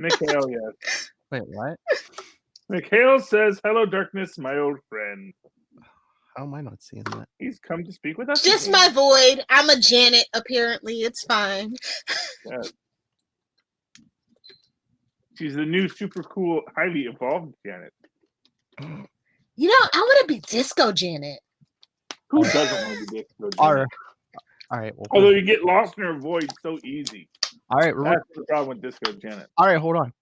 Mikhail, yes. Wait, what? Mikhail says, "Hello, darkness, my old friend." How am I not seeing that? He's come to speak with us. Just again. my void. I'm a Janet, apparently. It's fine. Yeah. She's the new super cool, highly evolved Janet. You know, I want to be Disco Janet. Who doesn't want to be Disco Janet? All right. Well, Although you get lost in her void so easy. all right. That's the problem with Disco Janet. All right. Hold on.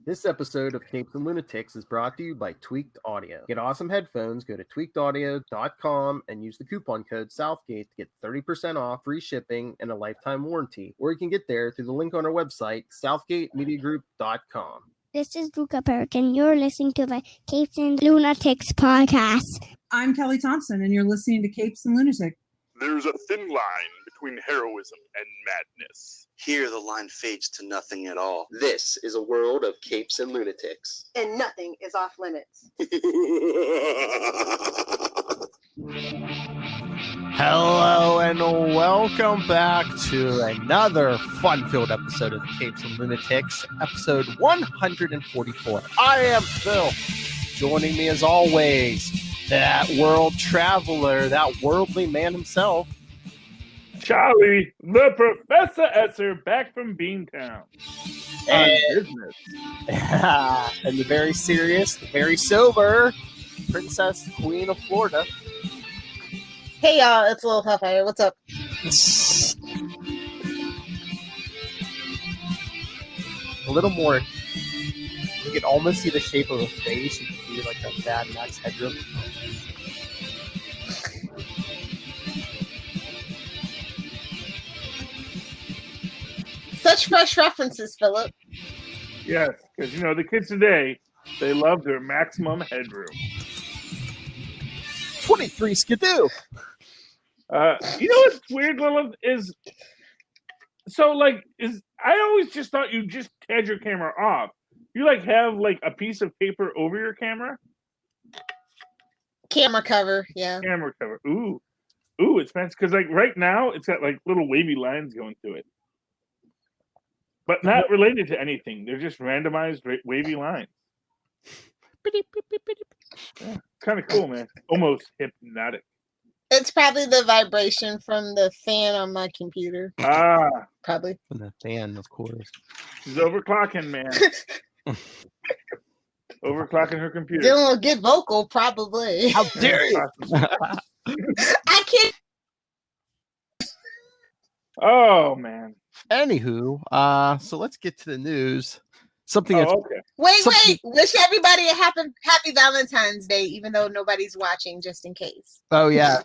This episode of Capes and Lunatics is brought to you by Tweaked Audio. Get awesome headphones, go to tweakedaudio.com and use the coupon code Southgate to get 30% off, free shipping, and a lifetime warranty. Or you can get there through the link on our website, southgatemediagroup.com. This is Luca Perk, and you're listening to the Capes and Lunatics podcast. I'm Kelly Thompson, and you're listening to Capes and Lunatics. There's a thin line between heroism and madness. Here, the line fades to nothing at all. This is a world of capes and lunatics. And nothing is off limits. Hello and welcome back to another fun-filled episode of the Capes and Lunatics, episode 144. I am Phil. Joining me as always, that world traveler, that worldly man himself, Charlie, the Professor Esser, back from Beantown. Business. And the very serious, the very sober Princess Queen of Florida. Hey, y'all. It's a little Hellfire. What's up? A little more. You can almost see the shape of a face. You can see like a Mad Max headroom. Such fresh references, Philip. Yes, because, you know, the kids today, they love their maximum headroom. 23 skidoo. You know what's weird, Lilith, is... So, like, I always just thought you just had your camera off. You, like, have, like, a piece of paper over your camera? Camera cover, yeah. Camera cover. Ooh, it's fancy. Because, like, right now, it's got, like, little wavy lines going through it. But not related to anything. They're just randomized wavy lines. Yeah, it's kind of cool, man. Almost hypnotic. It's probably the vibration from the fan on my computer. Probably. From the fan, of course. She's overclocking, man. Overclocking her computer. Dylan get vocal, probably. How dare you? I can't. Oh, man. Anywho, so let's get to the news. Something that's okay. Wait. Wish everybody a happy Valentine's Day, even though nobody's watching, just in case. Oh, yeah.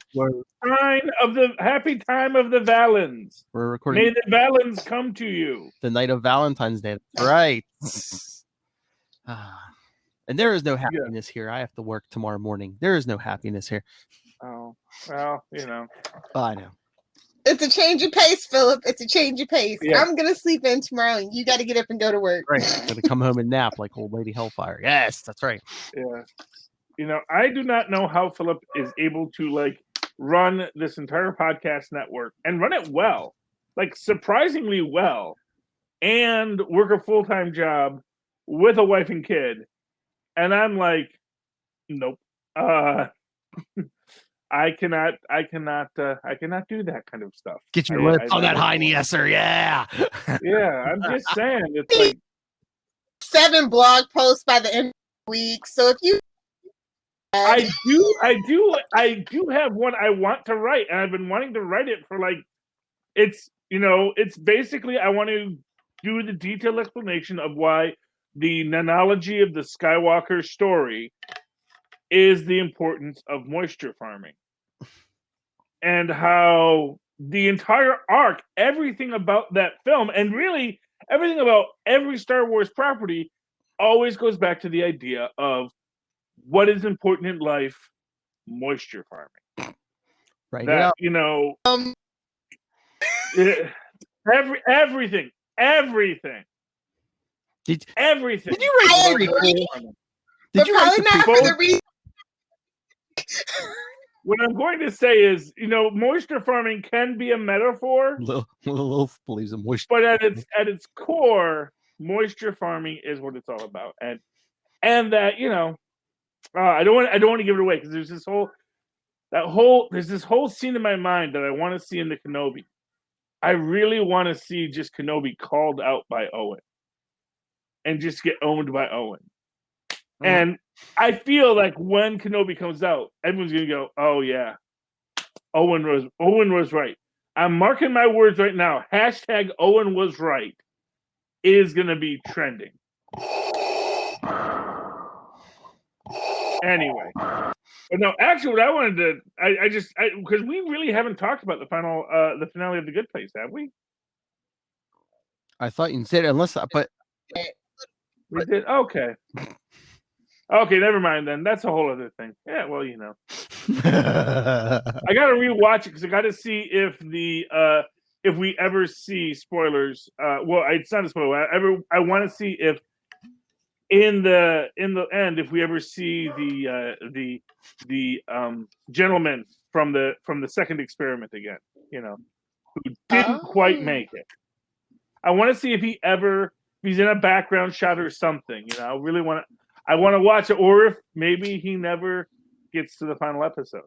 Happy time of the Valens. We're recording. May the Valens come to you. The night of Valentine's Day. That's right. And there is no happiness here. I have to work tomorrow morning. There is no happiness here. Oh, well, you know. I know. It's a change of pace, Philip. It's a change of pace. Yeah. I'm going to sleep in tomorrow, and you got to get up and go to work. Right. Going to come home and nap like old lady Hellfire. Yes, that's right. Yeah. You know, I do not know how Philip is able to, like, run this entire podcast network and run it well. Like, surprisingly well. And work a full-time job with a wife and kid. And I'm like, nope. I cannot do that kind of stuff. Get your lips on that high Esser, yeah. Yeah, I'm just saying, it's like 7 blog posts by the end of the week. So if you, I do have one I want to write, and I've been wanting to write it for like, it's basically I want to do the detailed explanation of why the nanology of the Skywalker story is the importance of moisture farming. And how the entire arc, everything about that film, and really everything about every Star Wars property always goes back to the idea of what is important in life, moisture farming. Right. That, everything. Everything. Did you write Did you probably not for the reason. what I'm going to say is, moisture farming can be a metaphor, Little believes in moisture. but at its core, moisture farming is what it's all about, and that I don't want to give it away because there's this whole scene in my mind that I want to see in the Kenobi. I really want to see just Kenobi called out by Owen and just get owned by Owen. And I feel like when Kenobi comes out, everyone's gonna go, "Oh yeah, Owen was right." I'm marking my words right now. Hashtag Owen was right is gonna be trending. Anyway, but no, actually, what I wanted to, because we really haven't talked about the finale of The Good Place, have we? I thought you said but we did. Okay. Okay, never mind then. That's a whole other thing. Yeah, well, I gotta rewatch it because I gotta see if we ever see spoilers. Well, it's not a spoiler. I want to see if in the end, if we ever see the gentleman from the second experiment again, who didn't quite make it. I want to see if he's in a background shot or something. I really want to. I want to watch it, or if maybe he never gets to the final episode.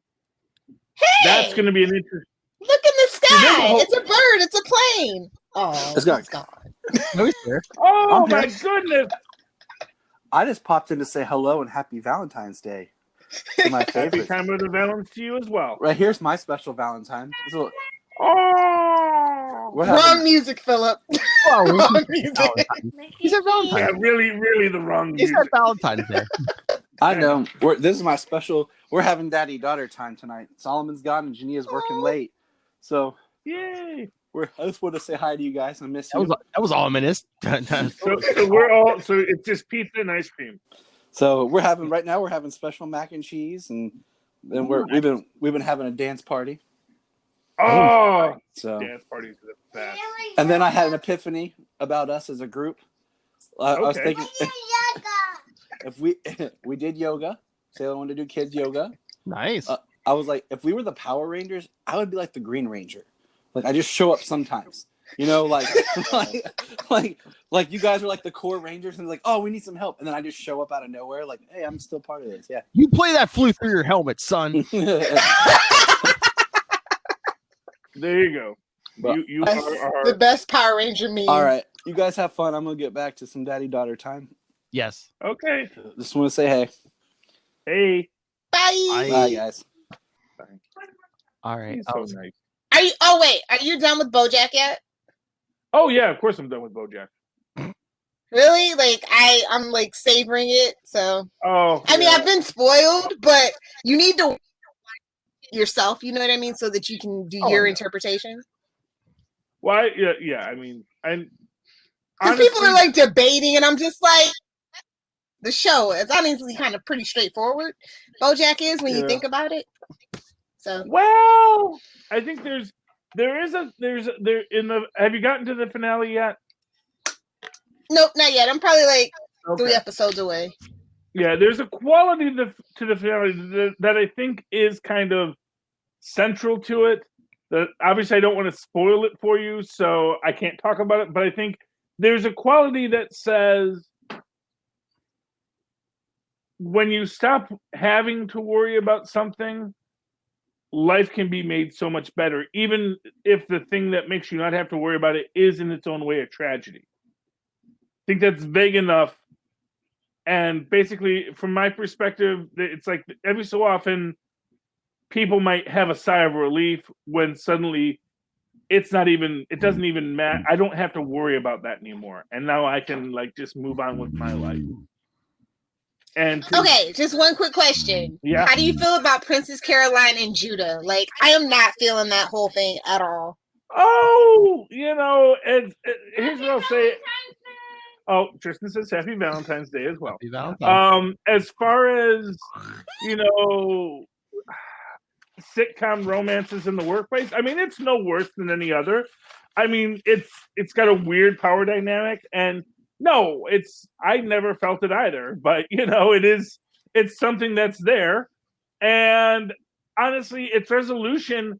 Hey, that's going to be an interesting. Look in the sky! It's a bird. It's a plane. Oh, It's gone. No, he's there. Oh my goodness! I just popped in to say hello and happy Valentine's Day. To my favorite. Happy time of the Valentine's to you as well. Right here's my special Valentine. Wrong music, Philip. Wrong music. He said Valentine's. Yeah, really the wrong music. He said Valentine's Day. I know. This is my special. We're having daddy-daughter time tonight. Solomon's gone and Jania's working late. So, yay! I just want to say hi to you guys. I miss you. That was ominous. So it's just pizza and ice cream. So we're having special mac and cheese, and then we've been having a dance party. Oh, so dance parties are the best. And then I had an epiphany about us as a group. I was thinking if we did yoga, Sailor wanted to do kids yoga. Nice. I was like, if we were the Power Rangers, I would be like the Green Ranger. Like I just show up sometimes, like you guys are like the core Rangers, and like, oh, we need some help, and then I just show up out of nowhere, like, hey, I'm still part of this. Yeah. You play that flute through your helmet, son. There you go. You are the best Power Ranger meme. All right, you guys have fun. I'm gonna get back to some daddy-daughter time. Yes. Okay. Just want to say hey. Hey. Bye. Bye, guys. Bye. All right. So nice. Are you done with BoJack yet? Oh yeah, of course I'm done with BoJack. Really? Like I'm like savoring it. So. Oh. I mean, I've been spoiled, but you need to yourself. You know what I mean, so that you can do your interpretation. Why? Yeah. I mean, because people are like debating, and I'm just like, the show is honestly kind of pretty straightforward. BoJack is when you think about it. So well, I think have you gotten to the finale yet? Nope, not yet. I'm probably like 3 episodes away. Yeah, there's a quality to the finale that I think is kind of central to it. That obviously I don't want to spoil it for you, so I can't talk about it. But I think there's a quality that says when you stop having to worry about something, life can be made so much better, even if the thing that makes you not have to worry about it is in its own way a tragedy. I think that's vague enough. And basically, from my perspective, it's like every so often people might have a sigh of relief when suddenly it doesn't even matter. I don't have to worry about that anymore. And now I can just move on with my life. And okay, just one quick question. Yeah. How do you feel about Princess Caroline and Judah? Like, I am not feeling that whole thing at all. Oh, here's what I'll say. Oh, Tristan says Happy Valentine's Day as well. Happy Valentine's. As far as sitcom romances in the workplace, I mean, it's no worse than any other. I mean, it's got a weird power dynamic, and no, I never felt it either. But it's something that's there, and honestly, its resolution.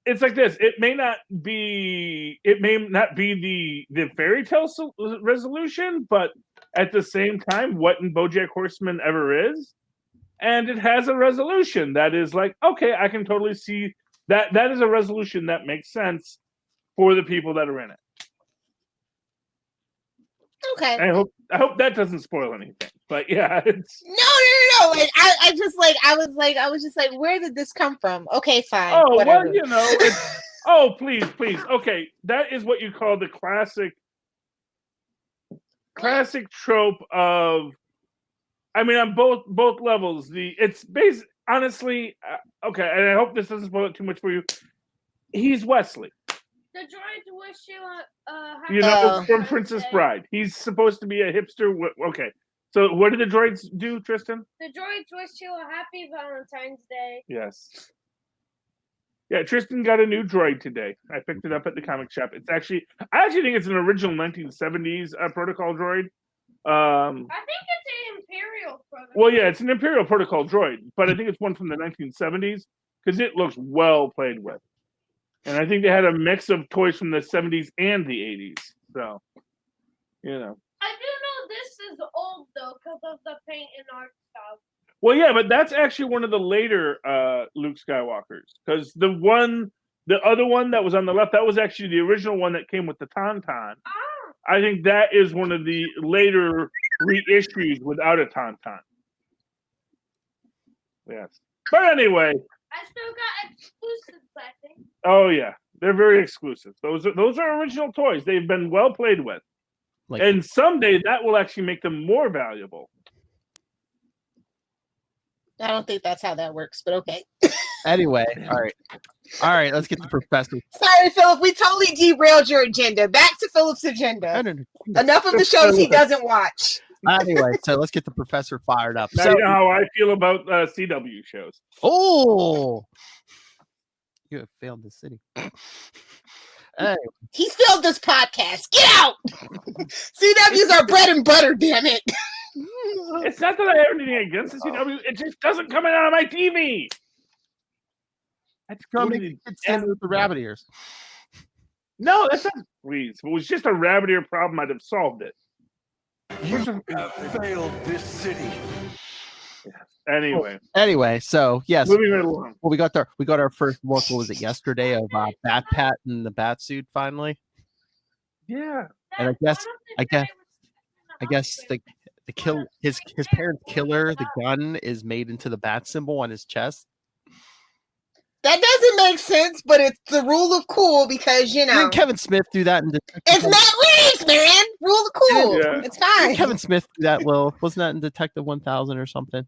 It's like this. It may not be the fairy tale resolution, but at the same time, what in BoJack Horseman ever is, and it has a resolution that is like, okay, I can totally see that. That is a resolution that makes sense for the people that are in it. Okay. I hope that doesn't spoil anything. But yeah, it's no. Like I was just like, where did this come from? Okay, fine. oh whatever. well, you know. It's, oh please. Okay, that is what you call the classic trope of. I mean, on both levels, it's based honestly. Okay, and I hope this doesn't spoil it too much for you. He's Wesley. The droids wish you you know, from Princess Bride. He's supposed to be a hipster. Okay, so what do the droids do, Tristan? The droids wish you a happy Valentine's Day. Yes. Yeah, Tristan got a new droid today. I picked it up at the comic shop. I actually think it's an original 1970s protocol droid. I think it's an Imperial protocol. Well, yeah, it's an Imperial protocol droid, but I think it's one from the 1970s because it looks well played with. And I think they had a mix of toys from the 70s and the 80s. So, you know. I do know this is old, though, because of the paint and art stuff. Well, yeah, but that's actually one of the later Luke Skywalkers. Because the other one that was on the left, that was actually the original one that came with the Tauntaun. Ah. I think that is one of the later reissues without a Tauntaun. Yes. But anyway. I still got exclusives, I think. Oh yeah, they're very exclusive. Those are original toys. They've been well played with, and someday that will actually make them more valuable. I don't think that's how that works, but okay. Anyway, all right. Let's get the professor. Sorry, Philip. We totally derailed your agenda. Back to Philip's agenda. Enough of the shows he doesn't watch. Anyway, so let's get the professor fired up. Now you know how I feel about CW shows. Oh, you have failed the city. Anyway. He's failed this podcast. Get out! CW's our bread and butter, damn it. It's not that I have anything against the CW. It just doesn't come out on my TV. That's coming. Stand with the rabbit ears. No, that's not. Please, if it was just a rabbit ear problem, I'd have solved it. You have failed this city. Anyway, so yes, moving right along. Well, we got our first look. What was it yesterday of Bat Pat in the bat suit finally? Yeah, and I guess the kill his parents' killer. The gun is made into the bat symbol on his chest. That doesn't make sense, but it's the rule of cool because, you know. Didn't Kevin Smith do that? It's Matt Reeves, man. Rule of cool. Yeah. It's fine. Didn't Kevin Smith do that, Lil? Wasn't that in Detective 1000 or something?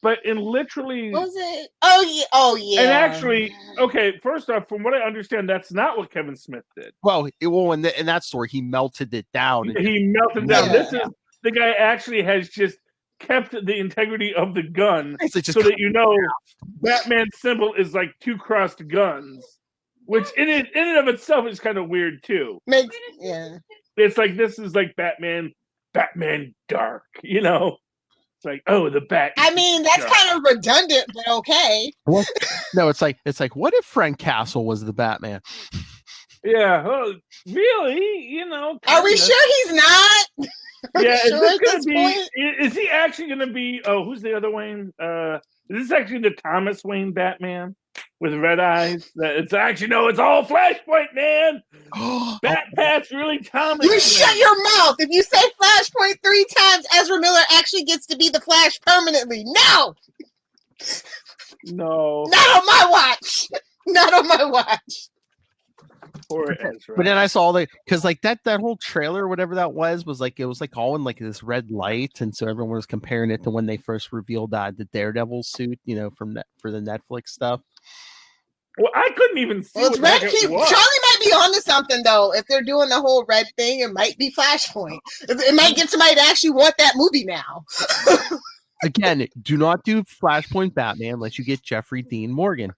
But in literally... Was it? Oh, yeah. And actually, okay, first off, from what I understand, that's not what Kevin Smith did. Well, in that story, he melted it down. He melted down. This is... The guy actually has just kept the integrity of the gun so that you know Batman's symbol is like two crossed guns, which in and of itself is kind of weird too. It's like this is like Batman Dark, you know. It's like, oh, the bat. I mean, that's kind of redundant, but okay. What? No, it's like what if Frank Castle was the Batman? Yeah, well, really, you know. Are we sure he's not? Yeah, sure is he actually going to be? Oh, who's the other Wayne? Is this actually the Thomas Wayne Batman with red eyes? It's actually it's all Flashpoint, man. Pat's really Thomas. You shut your mouth! If you say Flashpoint 3 times, Ezra Miller actually gets to be the Flash permanently. No, not on my watch. Not on my watch. Poor Ezra. But then I saw because like that whole trailer, whatever that was like it was like all in like this red light, and so everyone was comparing it to when they first revealed the Daredevil suit, you know, for the Netflix stuff. Well, I couldn't even see. Well, it's red. Charlie might be onto something though. If they're doing the whole red thing, it might be Flashpoint. It might get somebody to actually want that movie now. Again, do not do Flashpoint Batman unless you get Jeffrey Dean Morgan.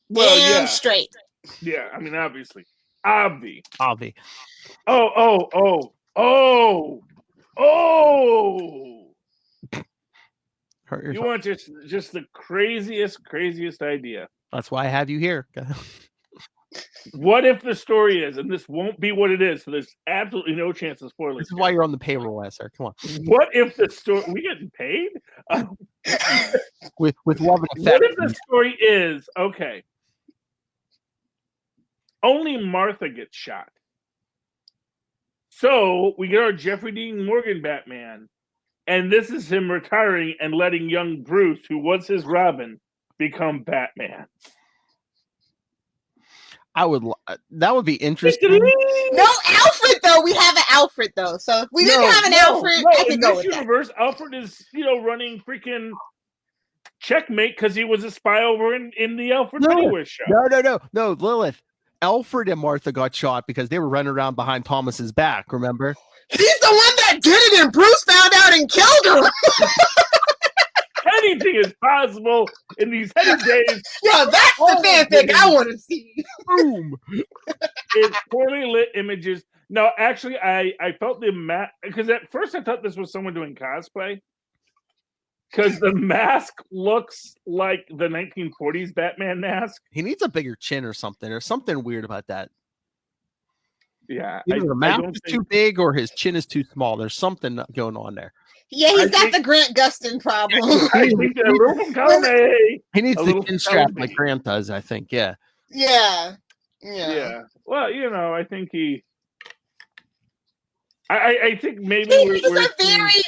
Well, damn straight. Yeah, I mean, obviously. Obvi. Oh. You want just the craziest idea. That's why I have you here. What if the story is, and this won't be what it is, so there's absolutely no chance of spoilers. This is why you're on the payroll, sir. Come on. What if the story? We getting paid? with love and What affection. if the story is okay? Only Martha gets shot. So we get our Jeffrey Dean Morgan Batman, and this is him retiring and letting young Bruce, who was his Robin, become Batman. That would be interesting. No Alfred though. We have an Alfred though. So if we didn't have an Alfred, I could go with universe, that. Alfred is running freaking Checkmate because he was a spy over in the Alfred Pennyworth show. No, Lilith. Alfred and Martha got shot because they were running around behind Thomas's back. Remember? He's the one that did it, and Bruce found out and killed him. Anything is possible in these heady days. Yeah, that's the fanfic I want to see. Boom. It's poorly lit images. No, actually, I felt the mask because at first I thought this was someone doing cosplay because the mask looks like the 1940s Batman mask. He needs a bigger chin or something. There's something weird about that. Yeah, either the mouth is too big or his chin is too small. There's something going on there. Yeah, he's got the Grant Gustin problem. I think a little column. He needs the chin strap like Grant does, I think. Yeah. Yeah. Well, I think he. I think maybe he's a very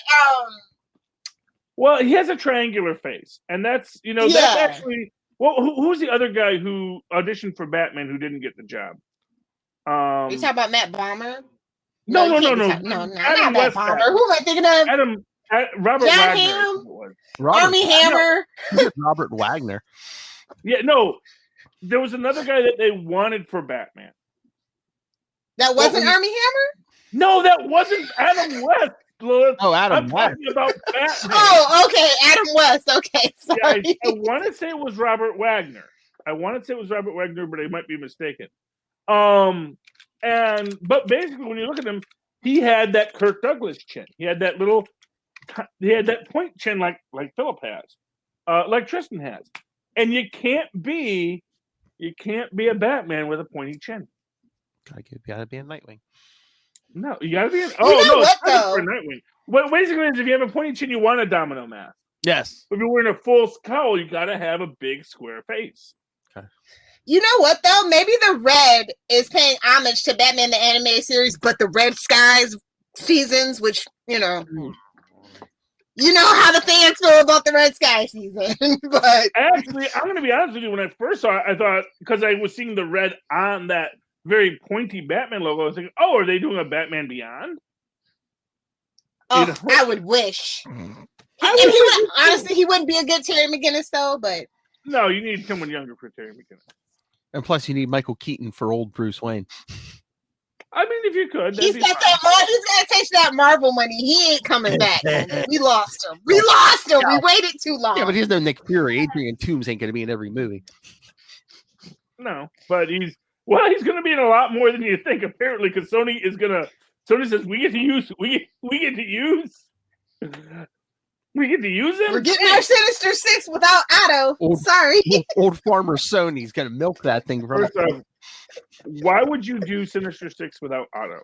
Well, he has a triangular face, and that's that's actually. Well, who's the other guy who auditioned for Batman who didn't get the job? You talking about Matt Bomber? No. Adam West. Who am I thinking of? Robert Jack Wagner. Armie Hammer. Robert Wagner. Yeah, no. There was another guy that they wanted for Batman. That wasn't Armie Hammer? No, that wasn't Adam West. Oh, Adam West. Talking about Batman. Oh, okay. Adam West. Okay. Sorry. Yeah, I want to say it was Robert Wagner. But I might be mistaken. But basically, when you look at him, he had that Kirk Douglas chin. He had that point chin like Philip has, like Tristan has. And you can't be a Batman with a pointy chin. Gotta be a Nightwing. No, you gotta be. It's for Nightwing. What basically is if you have a pointy chin, you want a domino mask. Yes. If you're wearing a full scowl, you gotta have a big square face. Okay. You know what though? Maybe the red is paying homage to Batman the animated series, but the Red Skies seasons, which you know how the fans feel about the Red Sky season. But actually, I'm gonna be honest with you. When I first saw it, I thought because I was seeing the red on that very pointy Batman logo, I was thinking, "Oh, are they doing a Batman Beyond?" Oh, I would wish. Honestly, he wouldn't be a good Terry McGinnis though. But no, you need someone younger for Terry McGinnis. And plus, you need Michael Keaton for old Bruce Wayne. I mean, if you could, he's got to take that Marvel money. He ain't coming back. We lost him. We waited too long. Yeah, but he's no Nick Fury. Adrian Toomes ain't going to be in every movie. No, but he's going to be in a lot more than you think. Apparently, because Sony says we get to use him. We're getting our Sinister Six without Otto. Sorry. Old farmer Sony's going to milk that thing. Why would you do Sinister Six without Otto?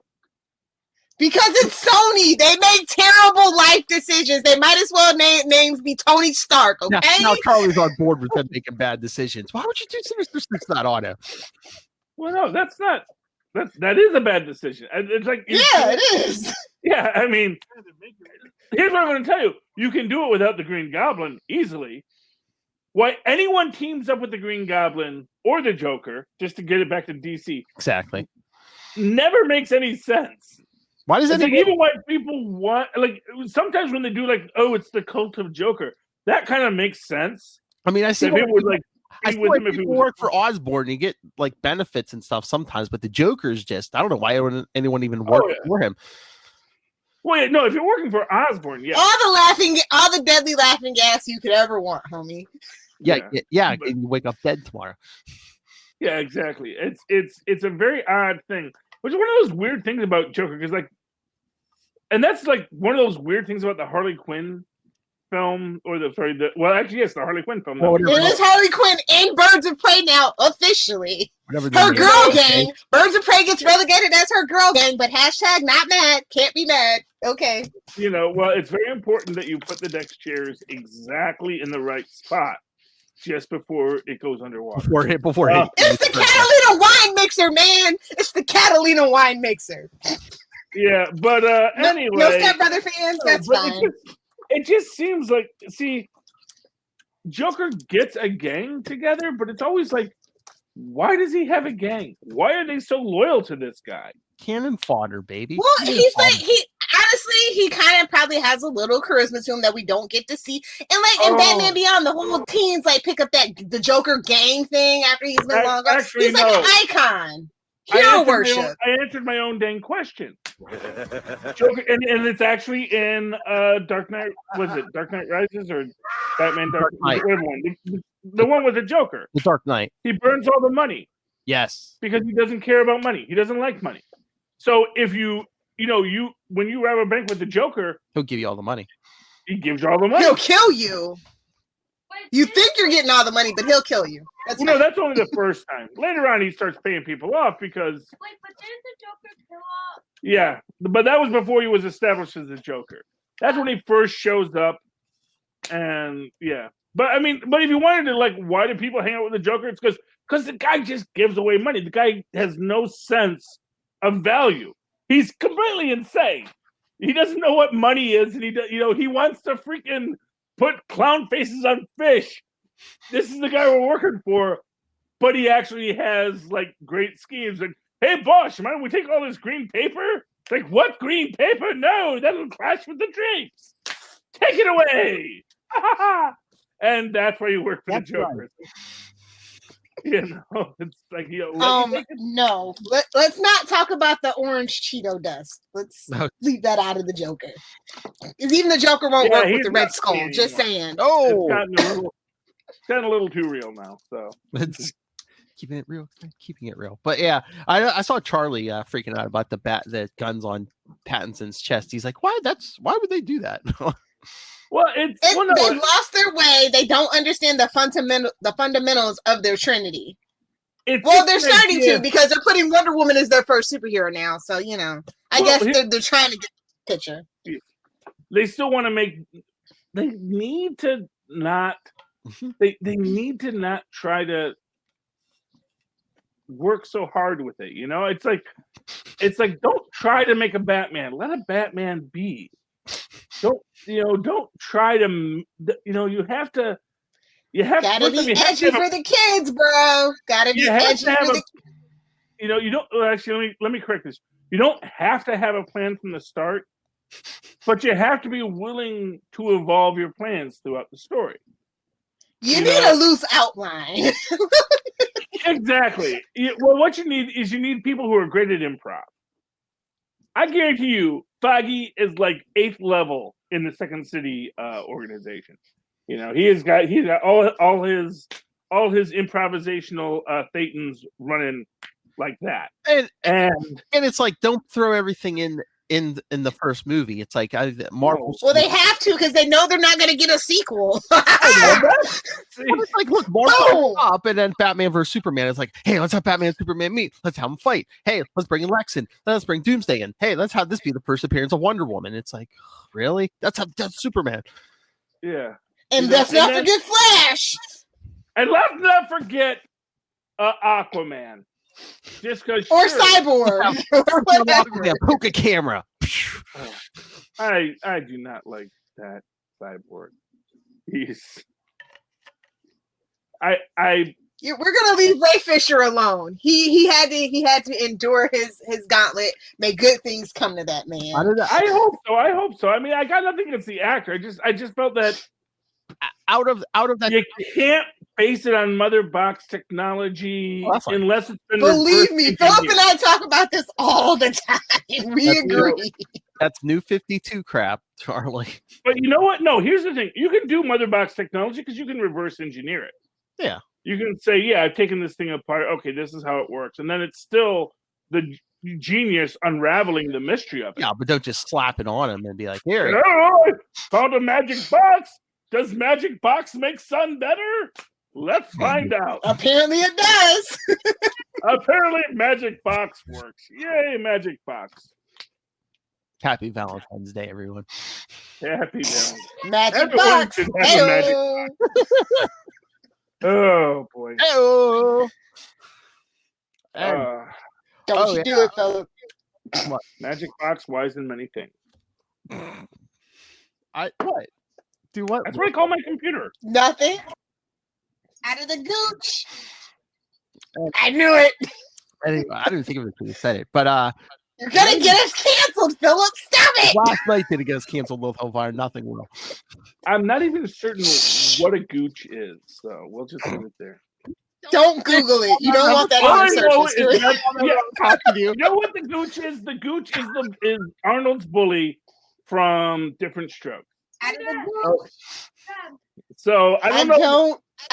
Because it's Sony. They make terrible life decisions. They might as well names be Tony Stark, okay? Now Charlie's on board with them making bad decisions. Why would you do Sinister Six without Otto? Well, no, that is a bad decision. It's like it is. Yeah, I mean, here's what I'm going to tell you. You can do it without the Green Goblin easily. Why anyone teams up with the Green Goblin or the Joker just to get it back to DC exactly never makes any sense. Why does it even why people want sometimes when they do it's the cult of Joker, that kind of makes sense. I mean, I see people would I feel like people work for Osborn and you get benefits and stuff sometimes, but the Joker's just I don't know why anyone even work for him. Well, yeah, no, if you're working for Osborn, yeah. All the deadly laughing gas you could ever want, homie. Yeah, and you wake up dead tomorrow. Yeah, exactly. It's a very odd thing, which is one of those weird things about Joker, because and that's one of those weird things about the Harley Quinn film, or the Harley Quinn film. It is Harley Quinn in Birds of Prey now, officially. Whatever her girl gang. Birds of Prey gets relegated as her girl gang, but hashtag not mad. Can't be mad. Okay. Well, it's very important that you put the deck chairs exactly in the right spot just before it goes underwater. Before it's the Catalina wine mixer, man. It's the Catalina wine mixer. Yeah, but anyway. No Stepbrother fans, that's fine. It just seems like, see, Joker gets a gang together, but it's always like, why does he have a gang? Why are they so loyal to this guy? Cannon fodder, baby. Well, he kind of probably has a little charisma to him that we don't get to see. And like in Batman Beyond, the whole teens like pick up the Joker gang thing after he's been long gone. He's like an icon. Hero worship. I answered my own dang question. Joker, and it's actually in Dark Knight. Was it Dark Knight Rises or Batman Dark Knight? The one with the Joker. The Dark Knight. He burns all the money. Yes. Because he doesn't care about money. He doesn't like money. So if when you rob a bank with the Joker, he'll give you all the money. He gives you all the money. He'll kill you. You think you're getting all the money, but he'll kill you. That's only the first time. Later on, he starts paying people off because. Wait, but didn't the Joker kill off? Yeah, but that was before he was established as the Joker. That's when he first shows up, and yeah. But I mean, if you wanted to, like, why do people hang out with the Joker? It's because the guy just gives away money. The guy has no sense of value. He's completely insane. He doesn't know what money is, and he wants to freaking put clown faces on fish. This is the guy we're working for, but he actually has like great schemes. Like, hey boss, mind we take all this green paper? It's like, what green paper? No, that'll clash with the drapes. Take it away. And that's why you work for the Joker. Right. It's like no. Let's not talk about the orange Cheeto dust. Let's leave that out of the Joker. Because even the Joker won't work with the Red Skull. Just saying. Oh, it's gotten a little too real now. So it's keeping it real. But yeah, I saw Charlie freaking out about the guns on Pattinson's chest. He's like, why would they do that? Well, they've lost their way. They don't understand the fundamentals of their Trinity. They're starting to, because they're putting Wonder Woman as their first superhero now. So I guess they're trying to get the picture. They still want to make. They need to not. They need to not try to work so hard with it. It's like don't try to make a Batman. Let a Batman be. Don't try to. You have to. Gotta be edgy for the kids, bro. Gotta be edgy for the. You don't actually. Let me correct this. You don't have to have a plan from the start, but you have to be willing to evolve your plans throughout the story. You need a loose outline. Exactly. Well, what you need people who are great at improv. I guarantee you, Foggy is like 8th level in the Second City organization. He's got all his improvisational thetans running like that. And it's like, don't throw everything in the first movie. It's like Marvel. Well, they have to because they know they're not going to get a sequel. It's like, look, Marvel up, and then Batman versus Superman. It's like, hey, let's have Batman and Superman meet. Let's have them fight. Hey, let's bring in Lex in. Let's bring Doomsday in. Hey, let's have this be the first appearance of Wonder Woman. It's like, really? That's Superman. Yeah. And let's not forget Flash. And let's not forget Aquaman. Just because, or Cyborg, or whatever. Poke a camera. I do not like that Cyborg. We're gonna leave Ray Fisher alone. He had to endure his gauntlet. May good things come to that man. I hope so. I mean, I got nothing against the actor. I just felt that out of that, you can't base it on mother box technology unless it's been. Believe me, Philip and I talk about this all the time. We agree. That's New 52 crap, Charlie. But you know what? No, here's the thing: you can do mother box technology because you can reverse engineer it. Yeah, you can say, "Yeah, I've taken this thing apart. Okay, this is how it works," and then it's still the genius unraveling the mystery of it. Yeah, but don't just slap it on him and be like, here. I found a magic box. Does magic box make sun better? Let's find out. Apparently it does. Apparently magic box works. Yay, magic box. Happy Valentine's Day, everyone. Happy Valentine's. Magic Everyone box. should have a magic box. Oh boy. Hey-o. Don't you do it, Philip. Magic box, wise in many things. What? Do what? That's what I call my computer. Nothing. Out of the gooch. I knew it. Anyway, I didn't think of it until you said it, but you're gonna get us canceled, Philip. Stop it. Last night didn't get us canceled with Hellfire. Nothing will. I'm not even certain what a gooch is, so we'll just leave it there. Don't Google it. You don't want that on your search history. You know what the gooch is? The gooch is Arnold's bully from Different Strokes. So I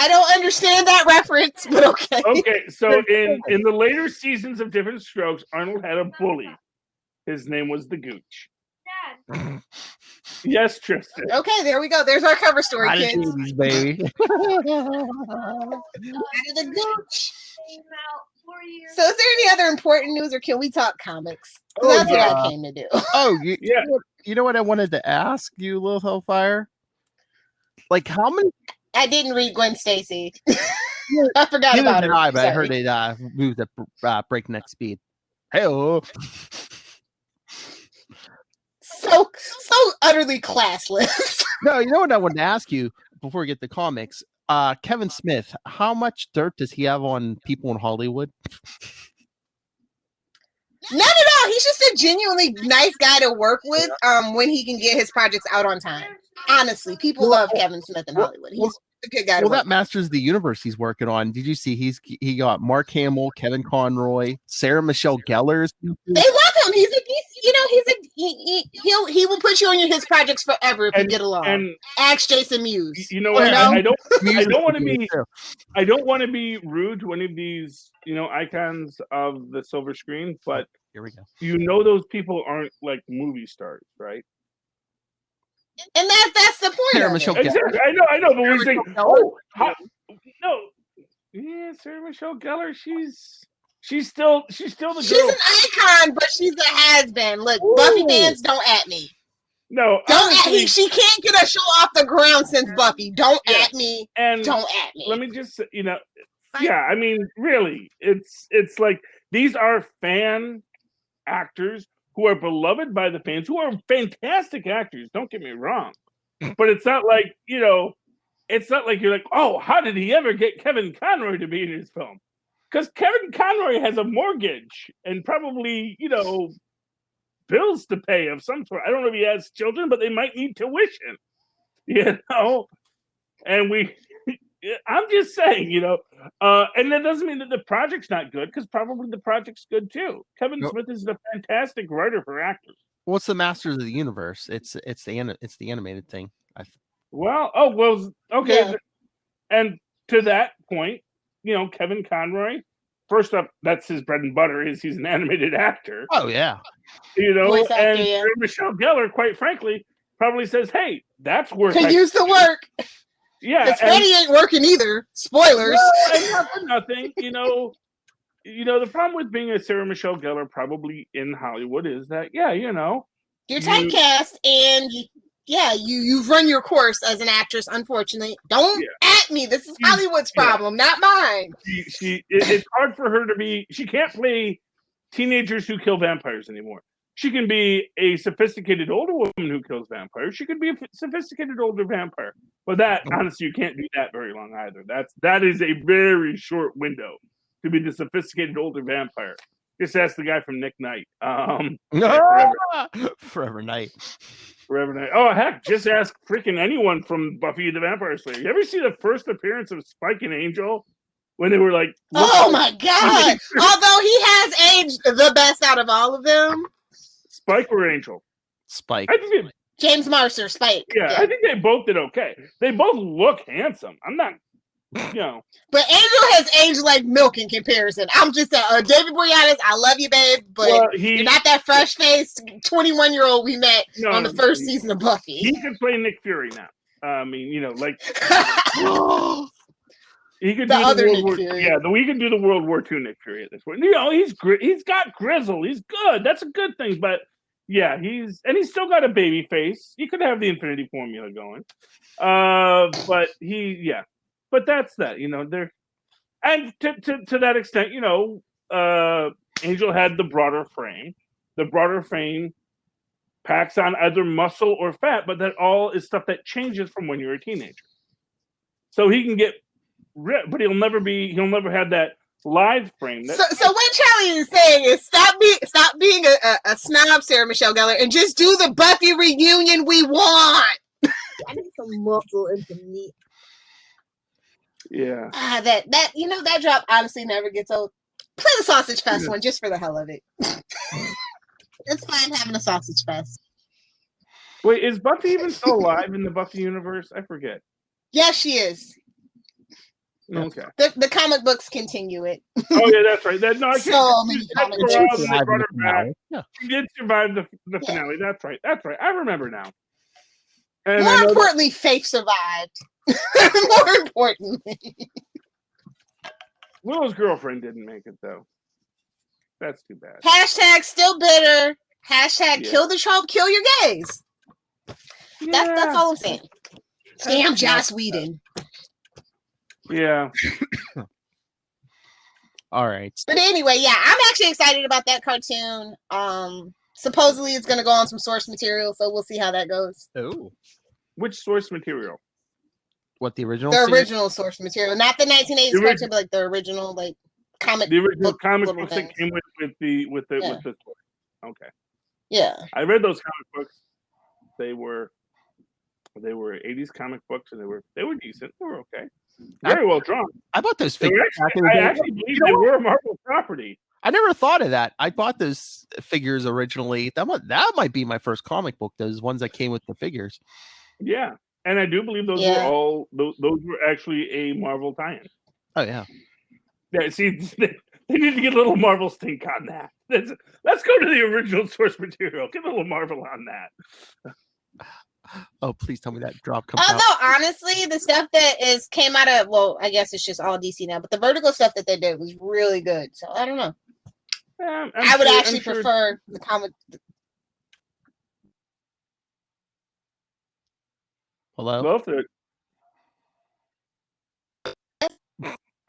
don't understand that reference, but okay. Okay, so in the later seasons of Different Strokes, Arnold had a bully. His name was the Gooch. Dad. Yes, Tristan. Okay, there we go. There's our cover story, kids. Attitudes, baby. Out of the Gooch. So is there any other important news, or can we talk comics? That's what I came to do. Oh, you know what I wanted to ask you, Little Hellfire? Like, how many? I didn't read Gwen Stacy. I forgot about her. But I heard it moved at breakneck speed. Hey-o. So utterly classless. No, you know what I wanted to ask you before we get to comics? Kevin Smith, how much dirt does he have on people in Hollywood? None at all. He's just a genuinely nice guy to work with when he can get his projects out on time. Honestly, people love Kevin Smith in Hollywood. He's a good guy to work that Masters of the Universe he's working on. Did you see he got Mark Hamill, Kevin Conroy, Sarah Michelle Gellar? They love him. He will put you on his projects forever if you get along. And ask Jason Mewes. You know what? I don't want to be rude to any of these, icons of the silver screen, but here we go. Those people aren't like movie stars, right? And that's the point. Sarah Michelle Gellar. Exactly. I know, but we're saying, Sarah Michelle Gellar, she's still the girl. She's an icon, but she's a has-been. Look, Buffy fans, don't at me. No, don't at me. She can't get a show off the ground since Buffy. Don't at me. And don't at me. Let me just say, I mean, really, it's like these are fan actors who are beloved by the fans, who are fantastic actors. Don't get me wrong, but it's not like it's not like you're like, oh, how did he ever get Kevin Conroy to be in his film? Because Kevin Conroy has a mortgage and probably, bills to pay of some sort. I don't know if he has children, but they might need tuition, And I'm just saying, and that doesn't mean that the project's not good, because probably the project's good too. Kevin Smith is a fantastic writer for actors. What's the Masters of the Universe? It's the animated thing. Okay. Yeah. And to that point, Kevin Conroy, first up, that's his bread and butter, is he's an animated actor. Oh, yeah. And Michelle Gellar, quite frankly, probably says, hey, that's worth could use the work. Yeah. Because Freddie ain't working either. Spoilers. No, and not for nothing. The problem with being a Sarah Michelle Gellar probably in Hollywood is that, you're typecast and you've run your course as an actress, unfortunately. Don't at me. This is Hollywood's problem, not mine. It's hard for her to be, she can't play teenagers who kill vampires anymore. She can be a sophisticated older woman who kills vampires. She could be a sophisticated older vampire. But that, honestly, you can't do that very long either. That is a very short window to be the sophisticated older vampire. Just ask the guy from Nick Knight. Forever Knight. Forever Knight. Oh, heck, just ask freaking anyone from Buffy the Vampire Slayer. You ever see the first appearance of Spike and Angel? When they were like... Oh, my God. Although he has aged the best out of all of them. Spike or Angel? Spike. I think James Marster, Spike. Yeah, I think they both did okay. They both look handsome. I'm not But Angel has aged like milk in comparison. I'm just saying, David Boreanaz, I love you, babe, but you're not that fresh-faced 21-year-old we met on the first season of Buffy. He could play Nick Fury now. I mean, like he could the do other the Nick World Fury. War. Yeah, we can do the World War II Nick Fury at this point. He's got grizzle. He's good. That's a good thing. But yeah, he's still got a baby face. He could have the Infinity Formula going. But but that's that. There, and to that extent, Angel had the broader frame. The broader frame packs on either muscle or fat, but that all is stuff that changes from when you're a teenager. So he can get ripped, but he'll never have that live frame. So what Charlie is saying is stop being a snob, Sarah Michelle Gellar, and just do the Buffy reunion we want. I need some muscle and some meat. Yeah. That drop honestly never gets old. Play the Sausage Fest one just for the hell of it. It's fine having a sausage fest. Wait, is Buffy even still alive in the Buffy universe? I forget. Yes, she is. Okay. The comic books continue it. Oh yeah, that's right. So many comic books. They brought her back. Yeah. She did survive the finale. That's right. I remember now. And more importantly, Faith survived. More importantly. Willow's girlfriend didn't make it though. That's too bad. Hashtag still bitter. Hashtag kill the trope, kill your gays. Yeah. That's all I'm saying. Damn Joss Whedon. Yeah. All right. But anyway, yeah, I'm actually excited about that cartoon. Supposedly it's gonna go on some source material, so we'll see how that goes. Oh. Which source material? What, the original? The original source material, not the 1980s cartoon, but like the original comic. The original comic books things. that came with the story. Okay. Yeah. I read those comic books. They were 80s comic books, and they were decent. They were okay. Very well drawn. I bought those figures. I actually believe they were a Marvel property. I never thought of that. I bought those figures originally. That might be my first comic book. Those ones that came with the figures. Yeah, and I do believe those were those were actually a Marvel tie-in. Oh yeah. Yeah. See, they need to get a little Marvel stink on that. Let's go to the original source material. Get a little Marvel on that. Oh, please tell me that drop comes out. Although honestly, the stuff that came out of, well, I guess it's just all DC now, but the Vertigo stuff that they did was really good. So I don't know. I would actually prefer the comic. Hello?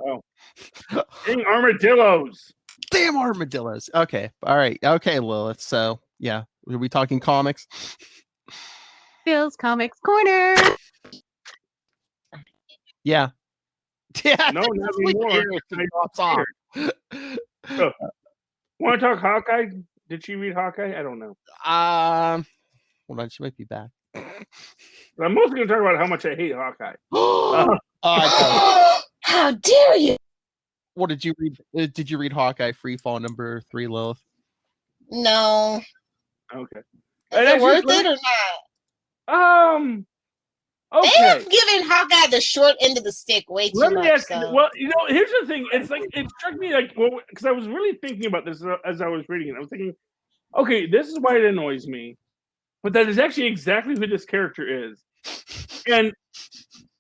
Oh. Dang armadillos. Damn armadillos. Okay. All right. Okay, Lilith. So, yeah. Are we talking comics? Phil's Comics Corner. Yeah. Yeah. No, not anymore. Want to talk Hawkeye? Did she read Hawkeye? I don't know. Hold on, she might be back. I'm mostly going to talk about how much I hate Hawkeye. How dare you? What did you read? Did you read Hawkeye Freefall number 3, Lilith? No. Okay. Is it worth it or not? Okay. They have given Hawkeye the short end of the stick way too much. Well, here's the thing. It's like it struck me because I was really thinking about this as I was reading it. I was thinking, okay, this is why it annoys me, but that is actually exactly who this character is, and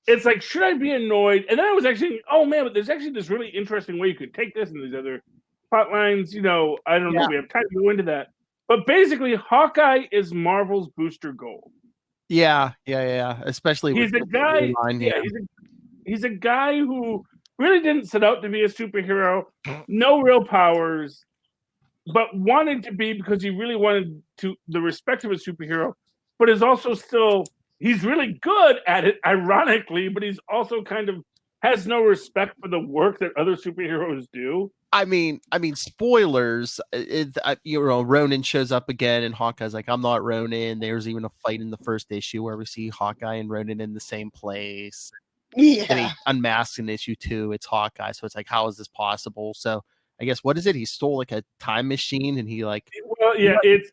it's like, should I be annoyed? And then I was actually, oh man, but there's actually this really interesting way you could take this and these other plot lines. I don't know. We have time to go into that, but basically, Hawkeye is Marvel's Booster Gold. Yeah. Especially he's a guy. He's a guy who really didn't set out to be a superhero, no real powers, but wanted to be because he really wanted the respect of a superhero. But is also he's really good at it, ironically. But he's also kind of has no respect for the work that other superheroes do. I mean, spoilers. Ronan shows up again, and Hawkeye's like, "I'm not Ronan." There's even a fight in the first issue where we see Hawkeye and Ronan in the same place. Yeah. And he unmasks in issue 2. It's Hawkeye, so it's like, how is this possible? So I guess what is it? He stole like a time machine, and he like. Well, yeah, it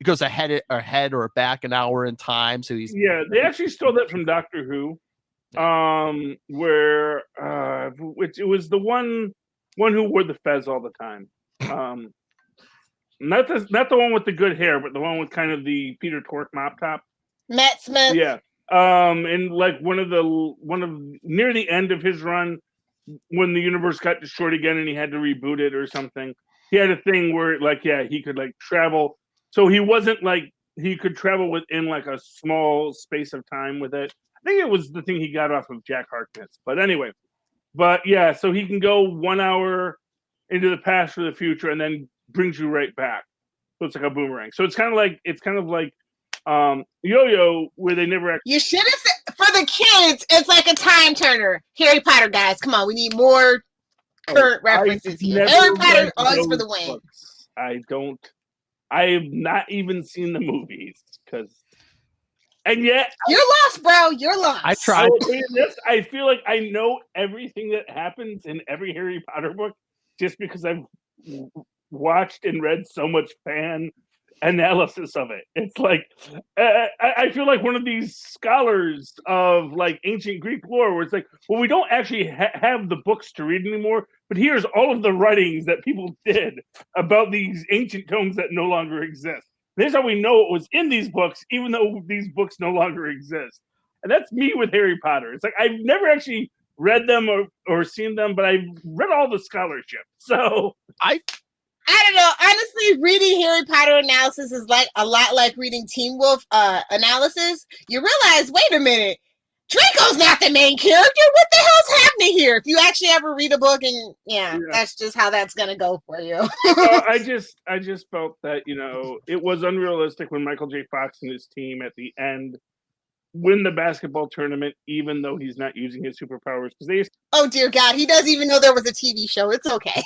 goes ahead or back an hour in time. So he's they actually stole that from Doctor Who. where which it was the one who wore the fez all the time. Not the one with the good hair, but the one with kind of the Peter Tork mop top. Matt Smith. Yeah. And like one of near the end of his run, when the universe got destroyed again and he had to reboot it or something, he had a thing where he could like travel. So he wasn't like he could travel within like a small space of time with it. I think it was the thing he got off of Jack Harkness. But anyway, so he can go 1 hour into the past or the future and then brings you right back. So it's like a boomerang. So it's kind of like Yo-Yo, where they never actually. You should have said, for the kids, it's like a time turner. Harry Potter, guys, come on, we need more current references here. Harry Potter, always for the win. I have not even seen the movies and yet you're lost, bro. You're lost. I tried. I feel like I know everything that happens in every Harry Potter book just because I've watched and read so much fan analysis of it. It's like I feel like one of these scholars of like ancient Greek lore where it's like, well, we don't actually have the books to read anymore, but here's all of the writings that people did about these ancient tomes that no longer exist. This is how we know it was in these books, even though these books no longer exist. And that's me with Harry Potter. It's like I've never actually read them or seen them, but I've read all the scholarship. So I don't know. Honestly, reading Harry Potter analysis is like a lot like reading Teen Wolf analysis. You realize, wait a minute, Draco's not the main character. What the hell's happening here? If you actually ever read a book, and that's just how that's gonna go for you. I just felt that it was unrealistic when Michael J. Fox and his team at the end win the basketball tournament, even though he's not using his superpowers because oh dear God, he doesn't even know there was a TV show. It's okay.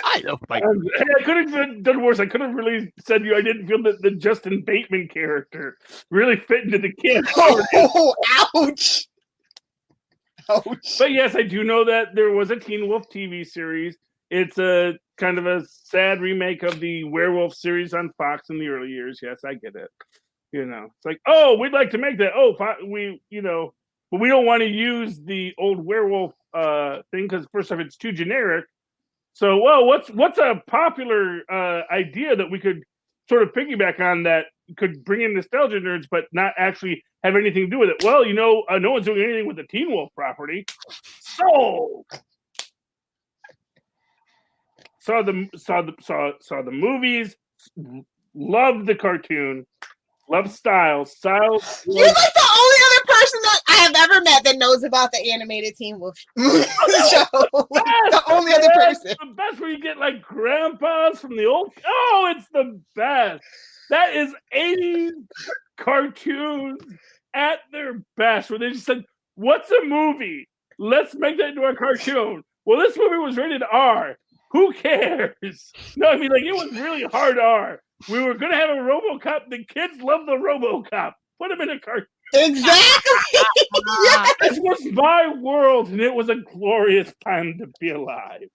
I know. I could have done worse. I could have really said I didn't feel that the Justin Bateman character really fit into the kid. Oh, ouch. Ouch. But yes, I do know that there was a Teen Wolf TV series. It's a kind of a sad remake of the werewolf series on Fox in the early years. Yes, I get it. It's like, oh, we'd like to make that. Oh, but we don't want to use the old werewolf thing because first off, it's too generic. So, well, what's a popular idea that we could sort of piggyback on that could bring in nostalgia nerds, but not actually have anything to do with it? Well, no one's doing anything with the Teen Wolf property. So, saw the movies, loved the cartoon, loved Styles. You're like the only other person that I have ever met that knows about the animated Teen Wolf show. The only other person. The best where you get like grandpas from the old. Oh, it's the best. That is 80s cartoons at their best, where they just said, "What's a movie? Let's make that into a cartoon." Well, this movie was rated R. Who cares? No, I mean, like, it was really hard R. We were going to have a RoboCop. The kids love the RoboCop. Put him in a cartoon. Exactly. Yes. This was my world, and it was a glorious time to be alive.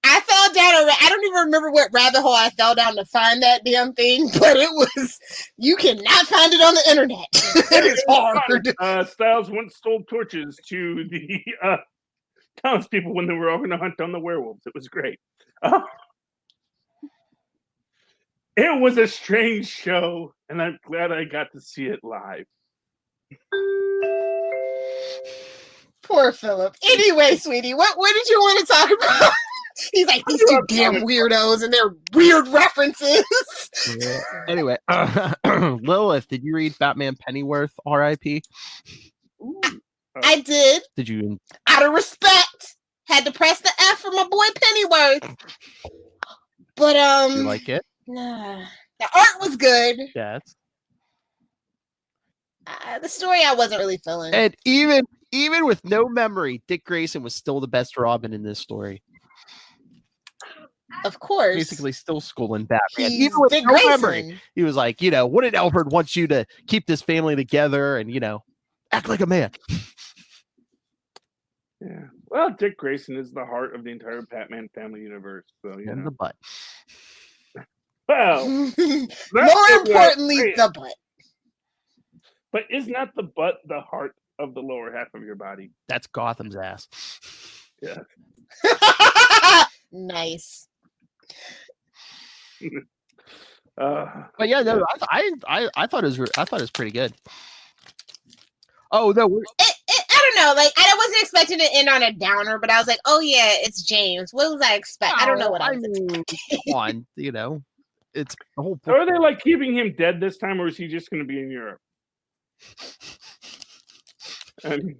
I fell down. I don't even remember what rabbit hole I fell down to find that damn thing, but it was. You cannot find it on the internet. It is hard. Styles once stole torches to the townspeople when they were all going to hunt down the werewolves. It was great. It was a strange show, and I'm glad I got to see it live. Poor Philip. Anyway, sweetie, what did you want to talk about? He's like, these two damn weirdos and their weird references. Yeah. Anyway, Lilith, did you read Batman Pennyworth, R.I.P.? I did. Did you? Out of respect, had to press the F for my boy Pennyworth. But you like it? Nah, the art was good. Yes. The story I wasn't really feeling. And even with no memory, Dick Grayson was still the best Robin in this story. Of course. Basically still schooling Batman. He's even with Dick no Grayson. memory. He was like, wouldn't Alfred want you to keep this family together and, act like a man? Yeah. Well, Dick Grayson is the heart of the entire Batman family universe. So, and the butt. Well, more importantly, the butt. But is not the butt the heart of the lower half of your body? That's Gotham's ass. Yeah. Nice. But yeah, no, I thought it was pretty good. Oh no, I don't know. Like I wasn't expecting to end on a downer, but I was like, oh yeah, it's James. What was I expect? I don't know what I was expecting. Come on, you know, it's the whole. Or are they like keeping him dead this time, or is he just going to be in Europe? It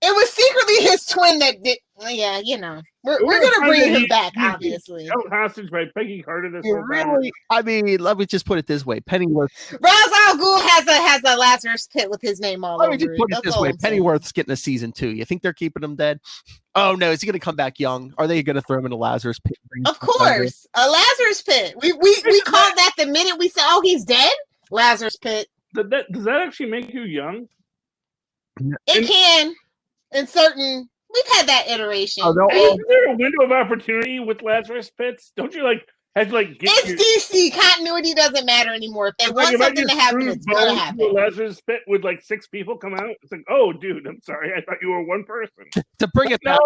was secretly his twin that did. Yeah, you know, we're gonna bring him back, obviously. Held hostage by Peggy Carter this whole time. Really? I mean, let me just put it this way: Pennyworth. Ra's al Ghul has a Lazarus pit with his name all over it. Let me just put it this way: Pennyworth's getting a season 2. You think they're keeping him dead? Oh no, is he going to come back young? Are they going to throw him in a Lazarus pit? Of course, a Lazarus pit. We called that the minute we said, "Oh, he's dead." Lazarus pit. Does that actually make you young? It can. In certain, we've had that iteration. Oh, no. Is there a window of opportunity with Lazarus pits? Don't you have to get it's DC continuity doesn't matter anymore. If they want something to happen, it's gonna happen. A Lazarus pit with 6 people come out. It's like, oh, dude, I'm sorry, I thought you were one person. To bring it back,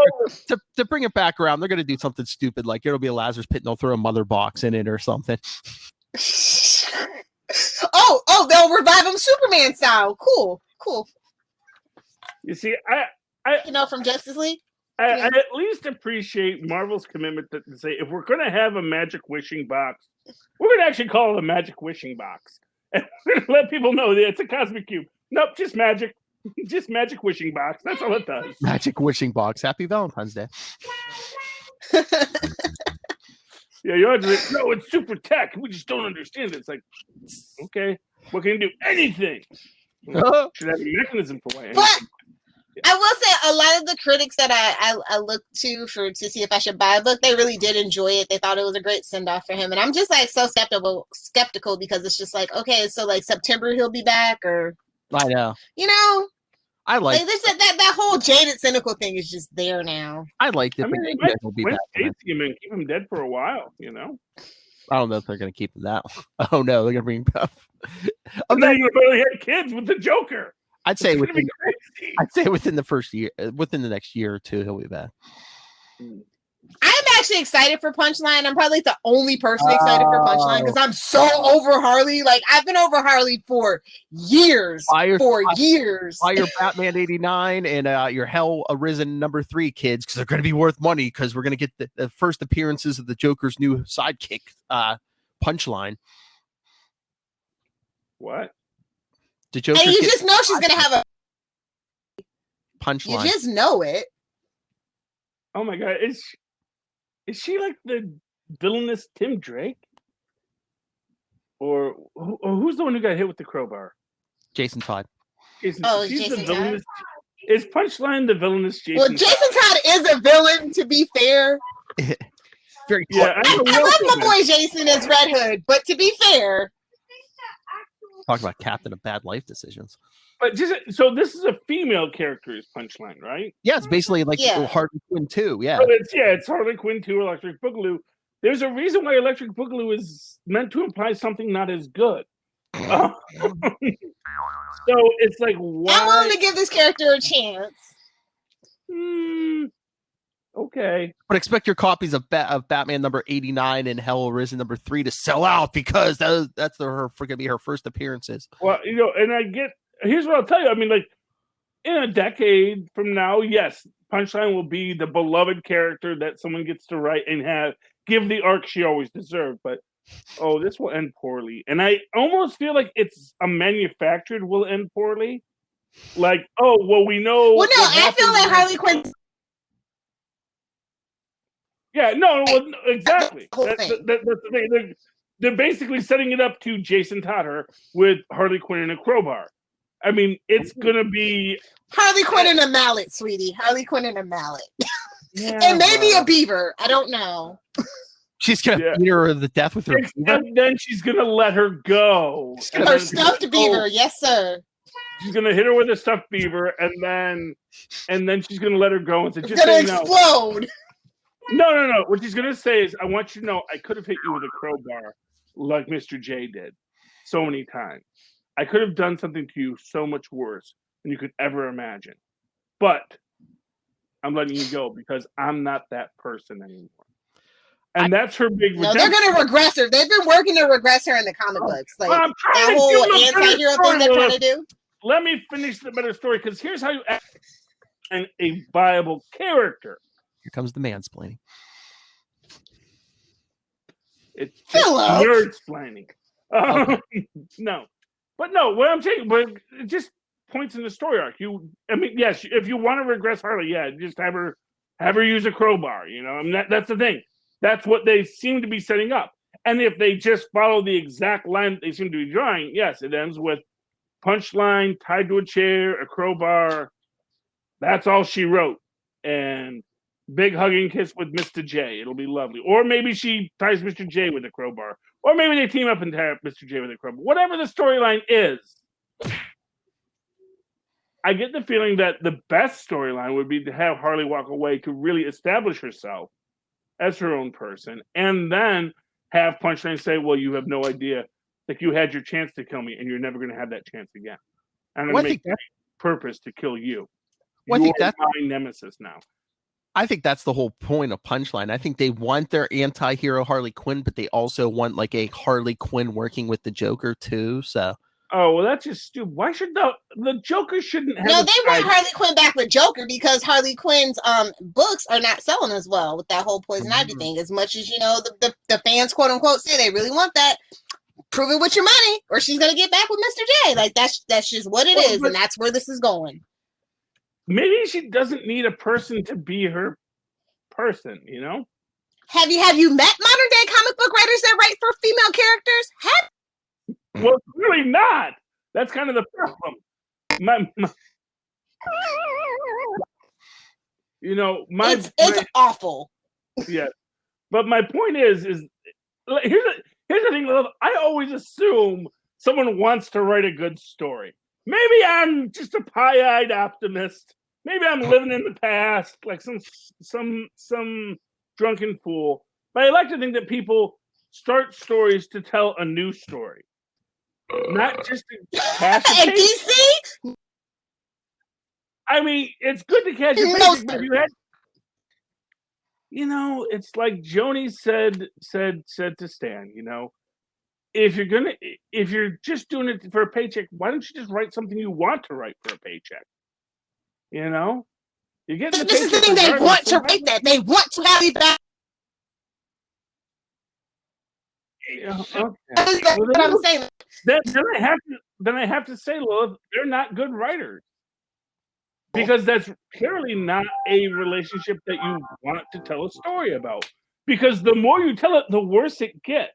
to bring it back around, they're gonna do something stupid like it'll be a Lazarus pit and they'll throw a mother box in it or something. oh, they'll revive him Superman style. Cool. You see, from Justice League. I at least appreciate Marvel's commitment to say if we're going to have a magic wishing box, we're going to actually call it a magic wishing box, and we're going to let people know that it's a cosmic cube. Nope, just magic wishing box. That's all it does. Magic wishing box. Happy Valentine's Day. Yeah, you're like, no, it's super tech. We just don't understand it. It's like, okay, what can you do? Anything. Should have a mechanism for why. But I will say a lot of the critics that I looked to see if I should buy a book, they really did enjoy it. They thought it was a great send off for him, and I'm just so skeptical because it's just like, okay, so September he'll be back, or I know, I like that whole jaded cynical thing is just there now. I like it. I mean, they might him and keep him dead for a while, I don't know if they're going to keep him that. Oh no, they're going to bring him back. And then you barely had kids with the Joker. I'd say within the first year, within the next year or two, he'll be back. I'm actually excited for Punchline. I'm probably the only person excited for Punchline because I'm so over Harley. I've been over Harley for years. Buy your Batman '89 and your Hell Arisen #3 kids, because they're going to be worth money, because we're going to get the first appearances of the Joker's new sidekick, Punchline. What? And you just know she's going to have a Punchline. You just know it. Oh my God. Is she like the villainous Tim Drake? Or who's the one who got hit with the crowbar? Jason Todd. Jason Todd. Is Punchline the villainous Jason Well, Jason Todd is a villain, to be fair. Very I love my boy Jason as Red Hood, but to be fair. Talking about captain of bad life decisions. But so this is a female character's Punchline, right? Yeah, it's basically Harley Quinn 2. Yeah. So it's Harley Quinn 2, Electric Boogaloo. There's a reason why Electric Boogaloo is meant to imply something not as good. So it's like, why? I'm willing to give this character a chance. Okay. But expect your copies of Batman #89 and Hell Arisen #3 to sell out, because that's going to be her first appearances. Well, and here's what I'll tell you. I mean, in a decade from now, yes, Punchline will be the beloved character that someone gets to write and give the arc she always deserved. But this will end poorly, and I almost feel like it's a manufactured will end poorly. We know. Well, no, I feel like Harley Quinn. Yeah, no, exactly. That's the thing. They're basically setting it up to Jason Todd with Harley Quinn and a crowbar. I mean, it's gonna be Harley Quinn and a mallet, sweetie. Harley Quinn and a mallet, yeah, and maybe a beaver. I don't know. She's gonna beat her to death with her beaver, and then she's gonna let her go. Her stuffed beaver, yes, sir. She's gonna hit her with a stuffed beaver, and then she's gonna let her go and say, "It's gonna explode." No. What she's gonna say is, "I want you to know, I could have hit you with a crowbar, like Mr. J did, so many times. I could have done something to you so much worse than you could ever imagine. But I'm letting you go because I'm not that person anymore. And that's her big No, they're going to regress her. They've been working to regress her in the comic books. Like, that whole anti-hero thing they're trying to do. Let me finish the better story, because here's how you act a viable character. Here comes the mansplaining. It's nerd-splaining. No. But no, what I'm saying, but it just points in the story arc. Yes, if you want to regress Harley, just have her use a crowbar, I mean, that's the thing. That's what they seem to be setting up. And if they just follow the exact line they seem to be drawing, yes, it ends with punchline tied to a chair, a crowbar. That's all she wrote. And big hugging kiss with Mr. J. It'll be lovely. Or maybe she ties Mr. J with a crowbar. Or maybe they team up and tie Mr. J with a crowbar. Whatever the storyline is, I get the feeling that the best storyline would be to have Harley walk away to really establish herself as her own person, and then have Punchline say, well, you have no idea. Like, you had your chance to kill me, and you're never going to have that chance again. And I'm going to make that purpose to kill you. Well, You're my nemesis now. I think that's the whole point of Punchline. I think they want their anti-hero Harley Quinn, but they also want like a Harley Quinn working with the Joker too, so... Oh, well, that's just stupid. Why should the Joker shouldn't have... No, they want Harley Quinn back with Joker because Harley Quinn's books are not selling as well with that whole Poison Ivy thing. As much as, the fans, quote unquote, say they really want that, prove it with your money or she's going to get back with Mr. J. Like, that's just what it is, and that's where this is going. Maybe she doesn't need a person to be her person, Have you met modern day comic book writers that write for female characters? Well, really not. That's kind of the problem. It's awful. Yeah, but my point is here's the thing. I always assume someone wants to write a good story. Maybe I'm just a pie-eyed optimist. Maybe I'm living in the past, like some drunken fool. But I like to think that people start stories to tell a new story. Not just to cash a paycheck. DC? I mean, it's good to cash a paycheck, but if you had, it's like Joni said to Stan, if you're just doing it for a paycheck, why don't you just write something you want to write for a paycheck? You get the this is the thing, they want to write that. They want to have you back. Okay. That's what I'm saying. Then I have to say, Lilith, they're not good writers, because that's clearly not a relationship that you want to tell a story about. Because the more you tell it, the worse it gets.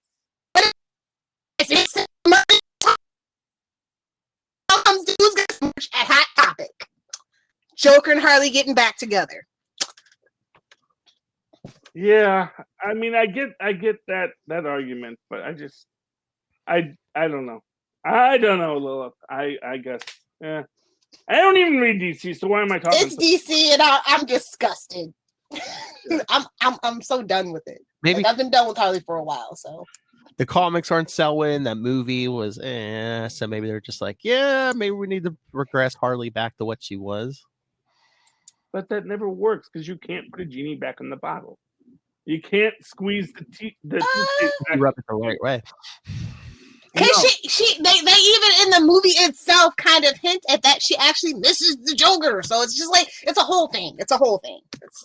At Hot Topic, Joker and Harley getting back together. Yeah, I mean, I get that argument, but I don't know. I don't know, Lilith. I guess. I don't even read DC, so why am I talking? It's DC, and I'm disgusted. I'm so done with it. Maybe I've been done with Harley for a while, so. The comics aren't selling. That movie was so maybe they're just like, yeah, maybe we need to regress Harley back to what she was. But that never works because you can't put a genie back in the bottle. You can't squeeze the toothpaste back. You rub it the right way. Because they even in the movie itself kind of hint at that she actually misses the Joker. So it's just like, it's a whole thing. It's a whole thing.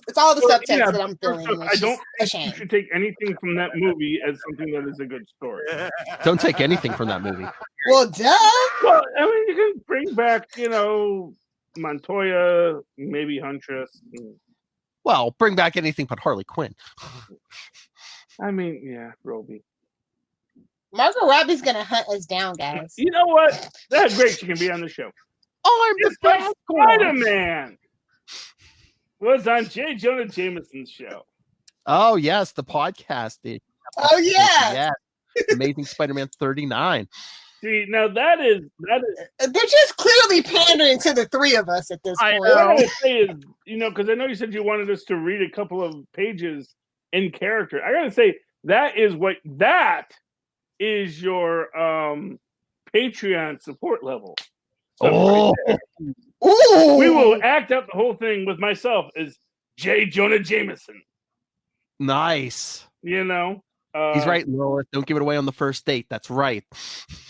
It's all the subtext that I'm feeling. I don't think you should take anything from that movie as something that is a good story. Don't take anything from that movie. Well, duh. Well, I mean, you can bring back, Montoya, maybe Huntress. Well, bring back anything but Harley Quinn. I mean, yeah, Roby. Margot Robbie's gonna hunt us down, guys. You know what? That's great. She can be on the show. Oh, I'm just like Spider-Man was on J. Jonah Jameson's show. Oh yes, the podcast. Oh yeah. Amazing Spider-Man 39. See, now that is they're just clearly pandering to the three of us at this point. What I gotta say is, because I know you said you wanted us to read a couple of pages in character. I gotta say that is your Patreon support level. Oh, Ooh. We will act out the whole thing with myself as J. Jonah Jameson. Nice. You know, he's right, Lois. Don't give it away on the first date. That's right.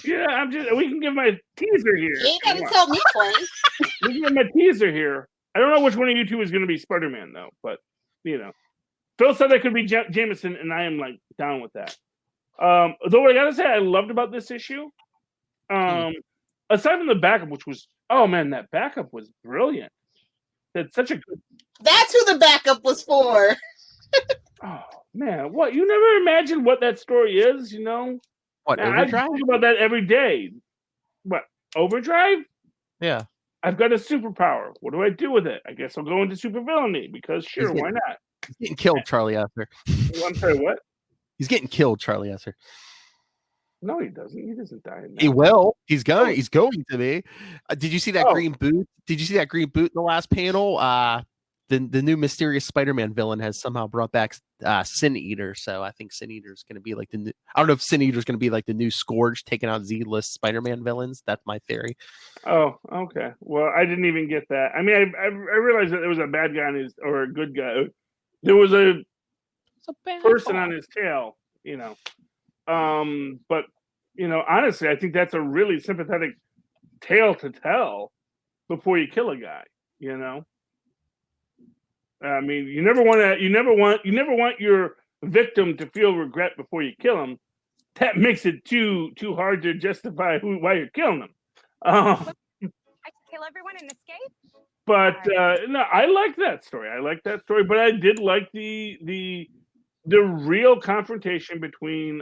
Yeah, we can give my teaser here. You ain't gotta tell me twice. We can give my teaser here. I don't know which one of you two is going to be Spider-Man though, but you know, Phil said that could be Jameson, and I am like down with that. Though what I gotta say, I loved about this issue. Aside from the backup, which was that backup was brilliant. It's such a good. That's who the backup was for. Oh man, what you never imagined what that story is, you know? What, man, Overdrive? I think about that every day. What, Overdrive? Yeah. I've got a superpower. What do I do with it? I guess I'll go into supervillainy because sure, why not? He's getting killed, Charlie Esser. I'm sorry, what? He's getting killed, Charlie Esser. No, he doesn't. He doesn't die. He will. He's going to be. Did you see that green boot? Did you see that green boot in the last panel? The new mysterious Spider-Man villain has somehow brought back Sin Eater. So I think Sin Eater is going to be like the new. I don't know if Sin Eater is going to be like the new Scourge, taking out Z-list Spider-Man villains. That's my theory. Oh, okay. Well, I didn't even get that. I mean, I realized that there was a bad guy or a good guy. There was a person on his tail, you know. But you know, honestly, I think that's a really sympathetic tale to tell before you kill a guy. You know, I mean, you never want your victim to feel regret before you kill him. That makes it too hard to justify why you're killing them. I can kill everyone and escape. But no, I like that story. But I did like the real confrontation between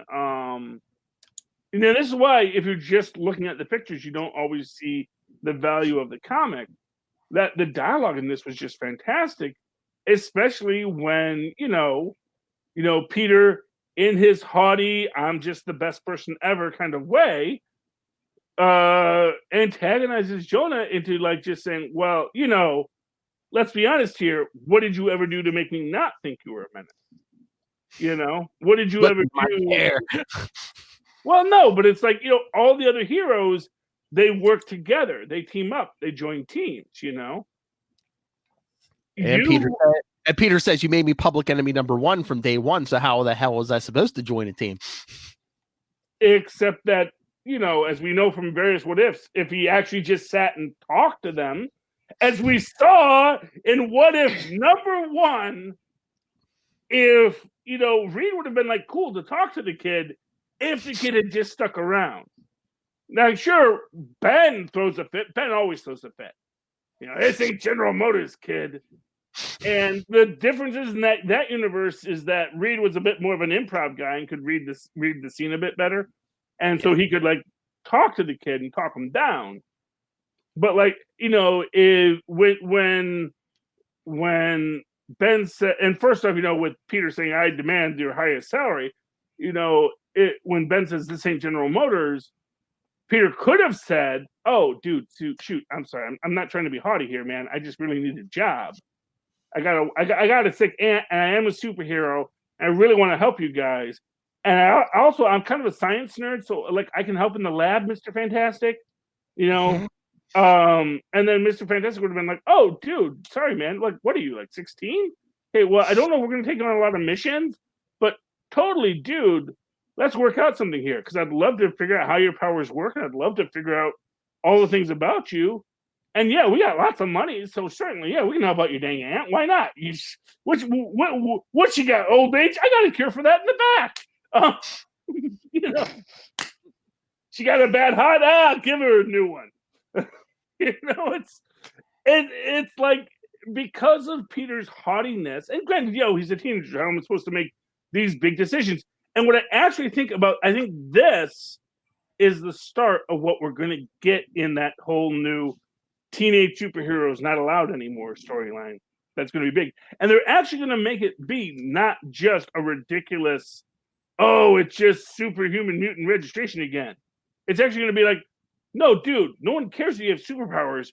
this is why if you're just looking at the pictures, you don't always see the value of the comic. That the dialogue in this was just fantastic, especially when Peter, in his haughty "I'm just the best person ever" kind of way, antagonizes Jonah into like just saying, well, let's be honest here, what did you ever do to make me not think you were a menace? What did you ever do? Well, no, but it's like, all the other heroes, they work together, they team up, they join teams, And Peter says, you made me public enemy number one from day one, so how the hell was I supposed to join a team? Except that, as we know from various what ifs, if he actually just sat and talked to them, as we saw in what if number one, if Reed would have been like cool to talk to the kid if the kid had just stuck around. Now, sure, Ben throws a fit. Ben always throws a fit. This ain't General Motors, kid. And the difference is in that universe is that Reed was a bit more of an improv guy and could read the scene a bit better, and so he could like talk to the kid and talk him down. But like when Ben said, and first off, with Peter saying, I demand your highest salary, when Ben says this ain't General Motors, Peter could have said, oh, dude, shoot, I'm sorry. I'm not trying to be haughty here, man. I just really need a job. I got a sick aunt, and I am a superhero, and I really want to help you guys. And I'm kind of a science nerd, so like I can help in the lab, Mr. Fantastic, And then Mr. Fantastic would have been like, "Oh, dude, sorry, man. Like, what are you, like 16? Hey, well, I don't know if we're going to take on a lot of missions, but totally, dude, let's work out something here because I'd love to figure out how your powers work, and I'd love to figure out all the things about you. And yeah, we got lots of money, so certainly, yeah, we can help out your dang aunt. Why not? What you got, old age? I got a cure for that in the back. She got a bad heart. Give her a new one. It's like because of Peter's haughtiness, and granted, he's a teenager. How am I supposed to make these big decisions? And what I actually think about, I think this is the start of what we're going to get in that whole new teenage superheroes not allowed anymore storyline. That's going to be big, and they're actually going to make it be not just a ridiculous, it's just superhuman mutant registration again. It's actually going to be like, no, dude, no one cares if you have superpowers.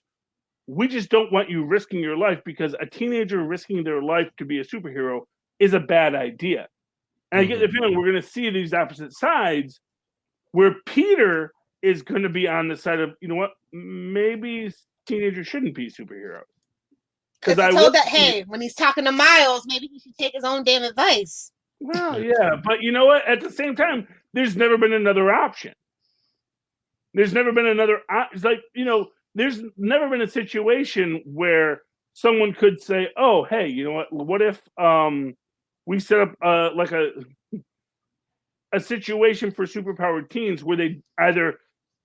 We just don't want you risking your life because a teenager risking their life to be a superhero is a bad idea. And I get the feeling we're going to see these opposite sides where Peter is going to be on the side of, you know what, maybe teenagers shouldn't be superheroes. Because I told that, hey, when he's talking to Miles, maybe he should take his own damn advice. Well, yeah, but you know what? At the same time, there's never been another option. There's never been another. It's like, you know, there's never been a situation where someone could say, "Oh, hey, you know what? What if we set up like a situation for superpowered teens where they either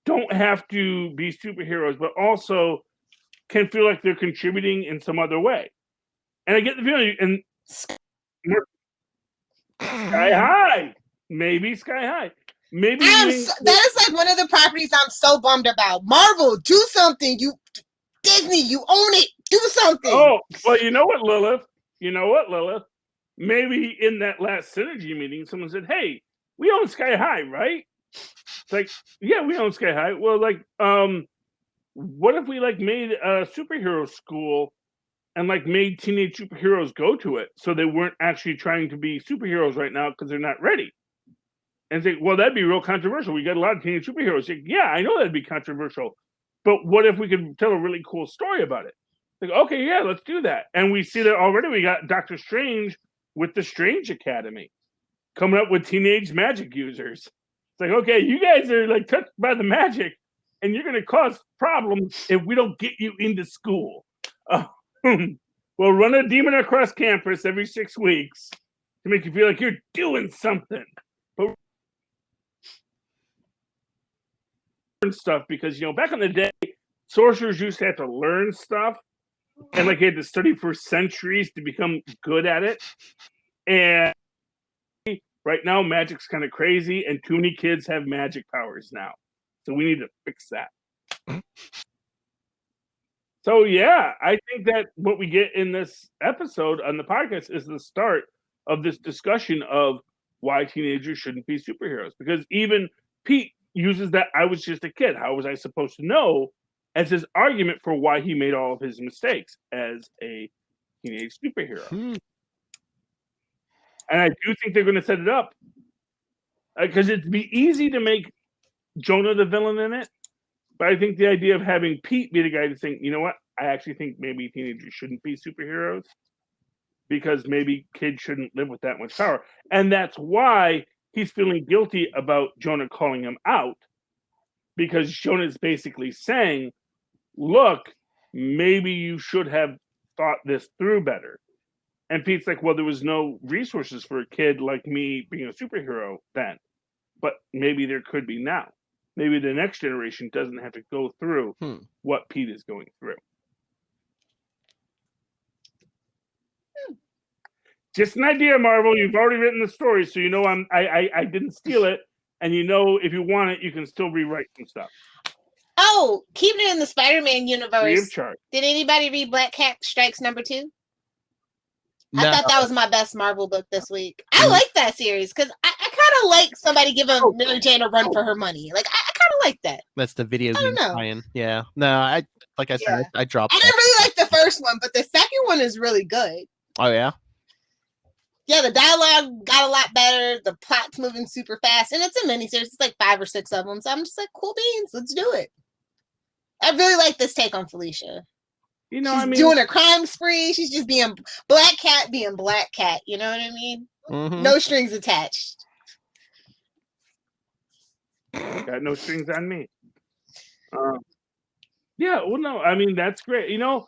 don't have to be superheroes, but also can feel like they're contributing in some other way." And I get the feeling, and Sky High, maybe Sky High. Maybe that is like one of the properties I'm so bummed about. Marvel, do something. You Disney, you own it. Do something. Oh, well, you know what, Lilith? Maybe in that last synergy meeting, someone said, "Hey, we own Sky High, right?" It's like, yeah, we own Sky High. Well, like, what if we like made a superhero school and like made teenage superheroes go to it so they weren't actually trying to be superheroes right now because they're not ready? And say, well, that'd be real controversial. We got a lot of teenage superheroes. Like, yeah, I know that'd be controversial, but what if we could tell a really cool story about it? Like, okay, yeah, let's do that. And we see that already. We got Doctor Strange with the Strange Academy coming up with teenage magic users. It's like, okay, you guys are like touched by the magic, and you're going to cause problems if we don't get you into school. We'll run a demon across campus every 6 weeks to make you feel like you're doing something. But stuff, because, you know, back in the day, sorcerers used to have to learn stuff, and like they had to study for centuries to become good at it. And right now, magic's kind of crazy, and too many kids have magic powers now. So we need to fix that. So yeah, I think that what we get in this episode on the podcast is the start of this discussion of why teenagers shouldn't be superheroes. Because even Pete uses that "I was just a kid, how was I supposed to know" as his argument for why he made all of his mistakes as a teenage superhero. And I do think they're going to set it up because it'd be easy to make Jonah the villain in it. But I think the idea of having Pete be the guy to think, you know what, I actually think maybe teenagers shouldn't be superheroes because maybe kids shouldn't live with that much power. And that's why he's feeling guilty about Jonah calling him out, because Jonah's basically saying, look, maybe you should have thought this through better. And Pete's like, well, there was no resources for a kid like me being a superhero then, but maybe there could be now. Maybe the next generation doesn't have to go through what Pete is going through. Just an idea, Marvel. You've already written the story, so you know I didn't steal it, and you know if you want it, you can still rewrite some stuff. Oh, keeping it in the Spider-Man universe. Free of charge. Did anybody read Black Cat Strikes #2? No. I thought that was my best Marvel book this week. I like that series because I kind of like somebody giving Mary Jane a run for her money. Like I kind of like that. That's the video game tie-in. Yeah. No, I said, I dropped. I didn't really like the first one, but the second one is really good. Oh yeah. Yeah, the dialogue got a lot better. The plot's moving super fast, and it's a miniseries. It's like 5 or 6 of them. So I'm just like, cool beans, let's do it. I really like this take on Felicia. You know, she's doing a crime spree. She's just being Black Cat, being Black Cat. You know what I mean? Mm-hmm. No strings attached. Got no strings on me. Yeah, well, no, I mean that's great. You know,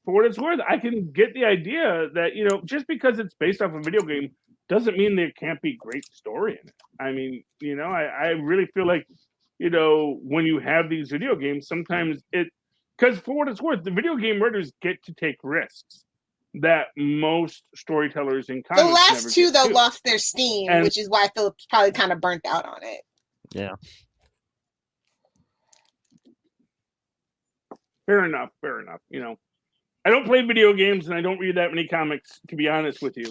for what it's worth, I can get the idea that, you know, just because it's based off a video game doesn't mean there can't be great story in it. I mean, you know, I really feel like, you know, when you have these video games, sometimes because for what it's worth, the video game writers get to take risks that most storytellers in comics the last never two get though to. lost their steam, which is why Philip's probably kind of burnt out on it. Yeah. Fair enough. You know, I don't play video games and I don't read that many comics, to be honest with you.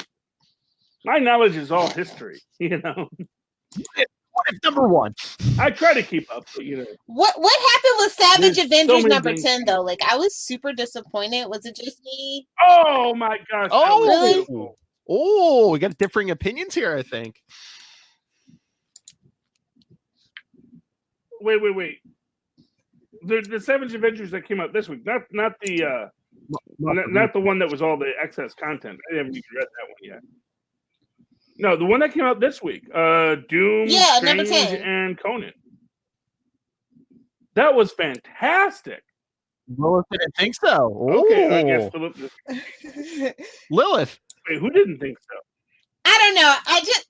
My knowledge is all history, you know. Number 1. I try to keep up, but, you know. What happened with Savage There's Avengers so number many 10 though? Like I was super disappointed. Was it just me? Oh my gosh. Oh, really? Oh, we got differing opinions here, I think. Wait. The Savage Adventures that came out this week, not the one that was all the excess content. I haven't even read that one yet. No, the one that came out this week. Doom, number Strange, 10. and Conan. That was fantastic. Lilith didn't think so. Okay, I guess Philip. Lilith. Wait, who didn't think so? I don't know. I just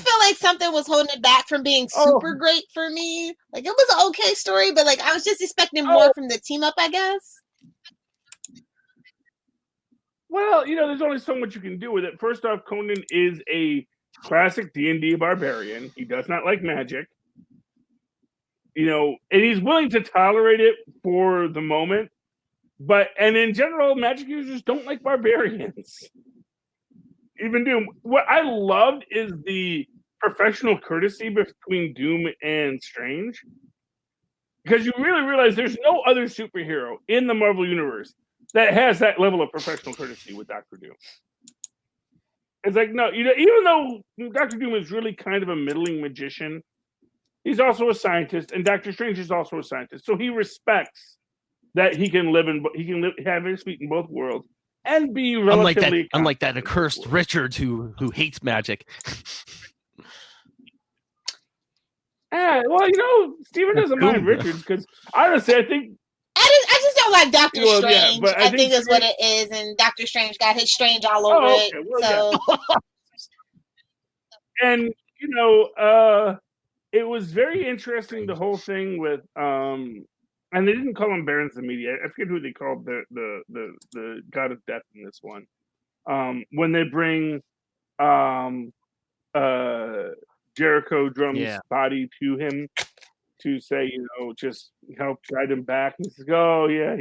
feel like something was holding it back from being super great for me. Like, it was an okay story, but like I was just expecting more from the team up, I guess. Well, there's only so much you can do with it. First off, Conan is a classic D&D barbarian. He does not like magic. And he's willing to tolerate it for the moment. And in general, magic users don't like barbarians. Even Doom. What I loved is the professional courtesy between Doom and Strange. Because you really realize there's no other superhero in the Marvel Universe that has that level of professional courtesy with Dr. Doom. It's like, no, even though Dr. Doom is really kind of a middling magician, he's also a scientist, and Dr. Strange is also a scientist. So he respects that he can have his feet in both worlds and be relatively unlike that accursed Richards who hates magic. Well, Steven doesn't mind Richards because honestly, I think I just don't like Doctor Strange. but I think is what it is, and Doctor Strange got his strange all over it. Well, so, and it was very interesting, the whole thing with and they didn't call him Barons of Media. I forget who they called the God of Death in this one. When they bring Jericho Drum's body to him to say, just help guide him back. And he says, oh yeah,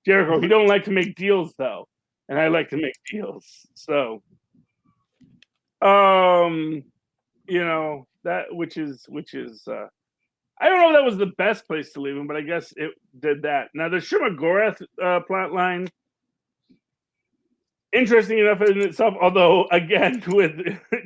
Jericho, he don't like to make deals though, and I like to make deals. So, that which is I don't know if that was the best place to leave him, but I guess it did that. Now the Shuma-Gorath plot line, interesting enough in itself, although again with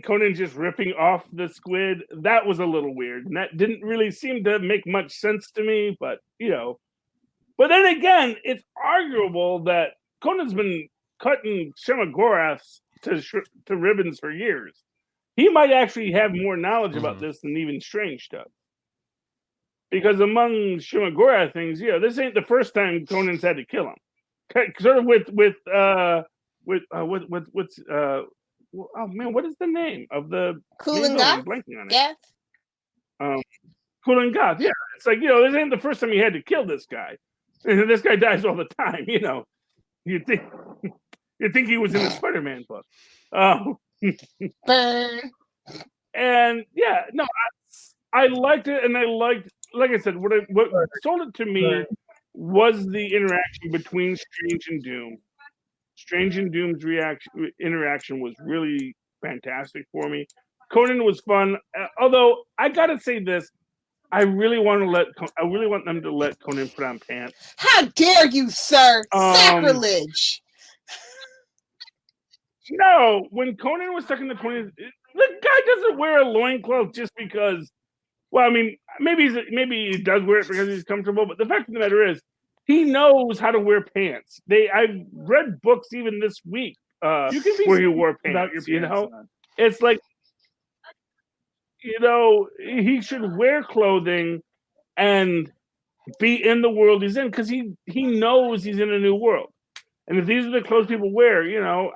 Conan just ripping off the squid, that was a little weird. And that didn't really seem to make much sense to me, but But then again, it's arguable that Conan's been cutting Shuma-Goraths to ribbons for years. He might actually have more knowledge about this than even Strange does. Because among Shuma-Gorath things, this ain't the first time Conan's had to kill him. Sort of with what's oh man, what is the name of the Kulan Gath? Blanking on it. Kulan Gath, yeah. It's like, this ain't the first time he had to kill this guy. And this guy dies all the time, You'd think he was in the Spider-Man book. Burn. And yeah, no, I liked it, and I liked, like I said, what sold it to me was the interaction between Strange and Doom. Strange and Doom's interaction was really fantastic for me. Conan was fun, although I gotta say this: I really want them to let Conan put on pants. How dare you, sir! Sacrilege! No, when Conan was stuck in the 20s, the guy doesn't wear a loincloth just because. Well, I mean, maybe he does wear it because he's comfortable, but the fact of the matter is, he knows how to wear pants. I've read books even this week where he wore pants. It's like, he should wear clothing and be in the world he's in because he knows he's in a new world. And if these are the clothes people wear,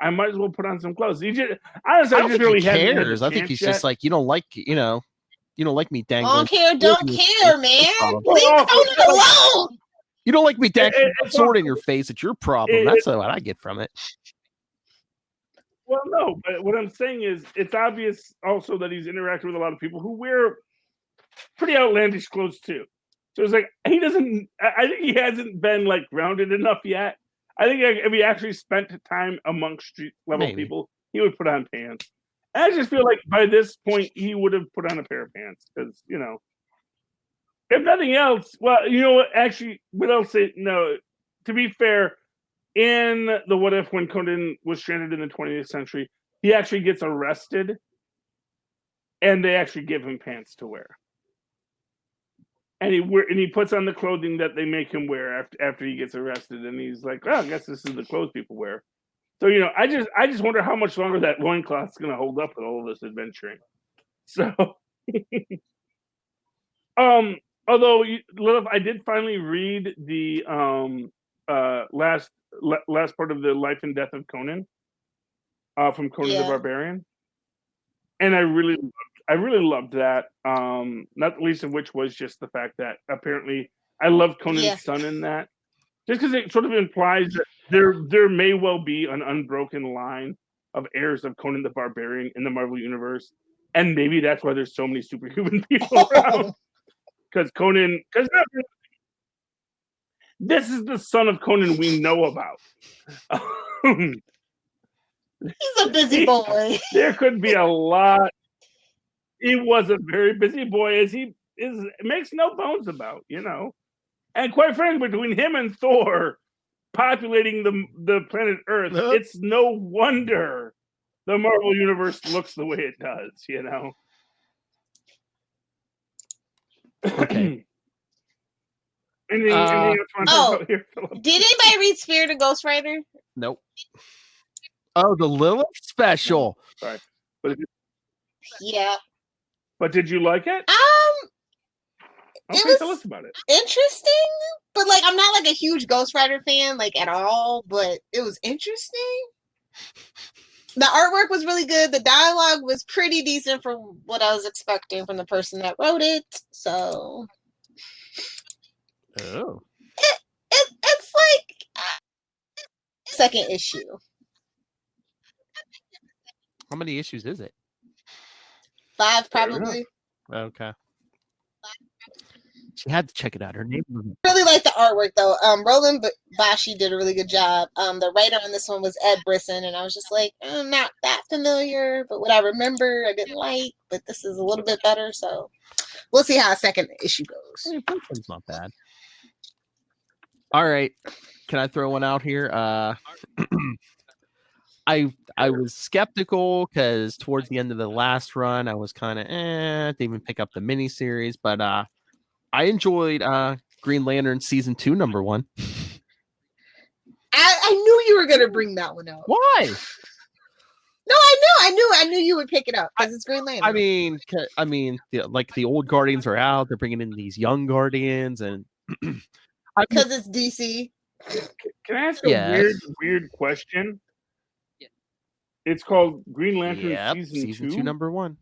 I might as well put on some clothes. Honestly, I just really cares. I think he's just like, you don't like me dangling. Don't care, man. Leave Conan alone. You don't like me dangling a sword in your face. It's your problem. That's what I get from it. Well, no, but what I'm saying is it's obvious also that he's interacting with a lot of people who wear pretty outlandish clothes too. So it's like I think he hasn't been like grounded enough yet. I think if he actually spent time amongst street level people, he would put on pants. And I just feel like by this point he would have put on a pair of pants because if nothing else, well, actually, what I'll say, no, to be fair, in the What If, when Conan was stranded in the 20th century, he actually gets arrested and they actually give him pants to wear. and he puts on the clothing that they make him wear after he gets arrested, and he's like, "Oh, I guess this is the clothes people wear." So I just wonder how much longer that loincloth's going to hold up with all of this adventuring. So, although Lilith, I did finally read the last part of the Life and Death of Conan, from Conan the Barbarian, and I really loved that. Not the least of which was just the fact that apparently I loved Conan's son in that, just because it sort of implies that there may well be an unbroken line of heirs of Conan the Barbarian in the Marvel Universe, and maybe that's why there's so many superhuman people around. Because this is the son of Conan we know about. He's a busy boy. There could be a lot. He was a very busy boy, as he makes no bones about, And quite frankly, between him and Thor populating the planet Earth, it's no wonder the Marvel Universe looks the way it does, Okay. Anything else you want to talk about here, Philip? Did anybody read Spirit of Ghost Rider? Nope. Oh, the Lilith special. Sorry. Yeah. But did you like it? It was tell us about it. Interesting, but I'm not a huge Ghost Rider fan at all, but it was interesting. The artwork was really good. The dialogue was pretty decent from what I was expecting from the person that wrote it. So it's second issue. How many issues is it? 5 probably. Okay. She had to check it out. Her name was... Really like the artwork though. Roland Bashi did a really good job. The writer on this one was Ed Brisson, and I was just I'm not that familiar, but what I remember I didn't like, but this is a little bit better, so we'll see how a second issue goes. It's not bad. All right. Can I throw one out here? I was skeptical because towards the end of the last run, I was kind of didn't even pick up the miniseries, but I enjoyed Green Lantern season 2, number 1. I knew you were gonna bring that one up. Why? No, I knew you would pick it up because it's Green Lantern. I mean, the old Guardians are out. They're bringing in these young Guardians, and because it's DC. Can I ask a weird question? It's called Green Lantern season 2, number 1.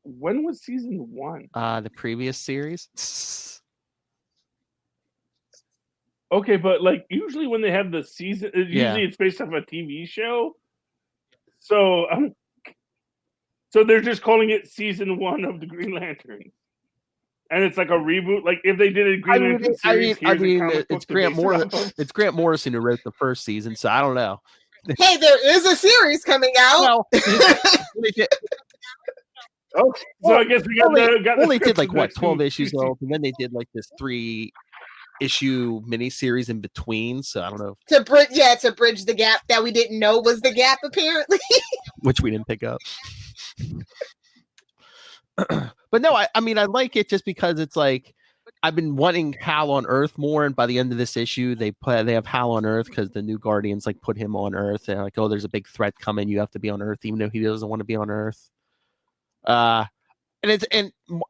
When was season 1? The previous series. Okay, but usually when they have the season, usually it's based off a TV show. So, so they're just calling it season 1 of the Green Lantern, and it's like a reboot. If they did a Green Lantern series, it's Grant Morrison. It's Grant Morrison who wrote the first season, so I don't know. Hey, there is a series coming out. Well, okay, so I guess we got only did 12 issues though, and then they did this 3-issue miniseries in between. So I don't know to bridge the gap that we didn't know was the gap, apparently, which we didn't pick up. But no, I mean I like it just because it's I've been wanting Hal on Earth more, and by the end of this issue, they have Hal on Earth because the new Guardians put him on Earth. They're oh, there's a big threat coming. You have to be on Earth, even though he doesn't want to be on Earth. And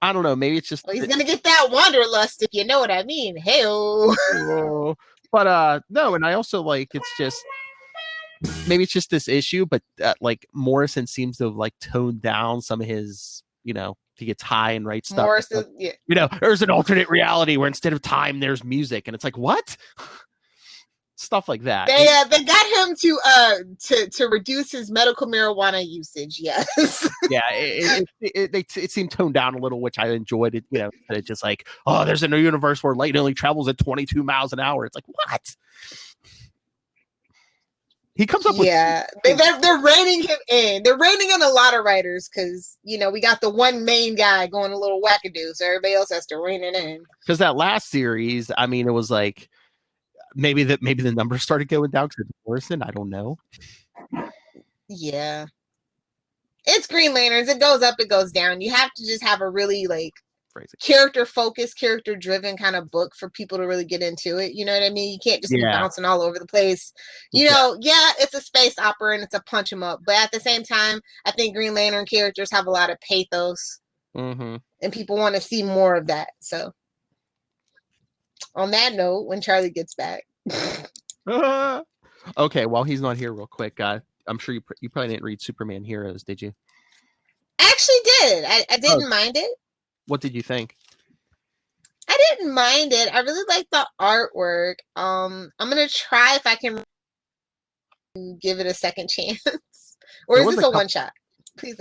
I don't know, maybe it's just he's gonna get that wanderlust, if you know what I mean. Hey-o. But no, and I also it's just maybe it's just this issue, but Morrison seems to have toned down some of his, he gets high and writes stuff. Morrison, there's an alternate reality where instead of time there's music, and it's what? Stuff like that. They got him to reduce his medical marijuana usage. Yes. Yeah, it seemed toned down a little, which I enjoyed. It, it's just oh, there's a new universe where light only travels at 22 miles an hour. It's what? He comes up with they're reining him in. They're reining in a lot of writers because we got the one main guy going a little wackadoo, so everybody else has to rein it in. Because that last series, I mean, it was maybe the numbers started going down because of Morrison. I don't know. Yeah, it's Green Lanterns. It goes up, it goes down. You have to just have a really character focused, character driven kind of book for people to really get into it. You know what I mean? You can't just be bouncing all over the place. You know, it's a space opera and it's a punch 'em up, but at the same time, I think Green Lantern characters have a lot of pathos, and people want to see more of that. So, on that note, when Charlie gets back. Okay, while he's not here, real quick, I'm sure you probably didn't read Superman Heroes, did you? I actually did. I didn't mind it. What did you think? I didn't mind it. I really like the artwork. I'm gonna try if I can give it a second chance. Or is this a one shot? Please.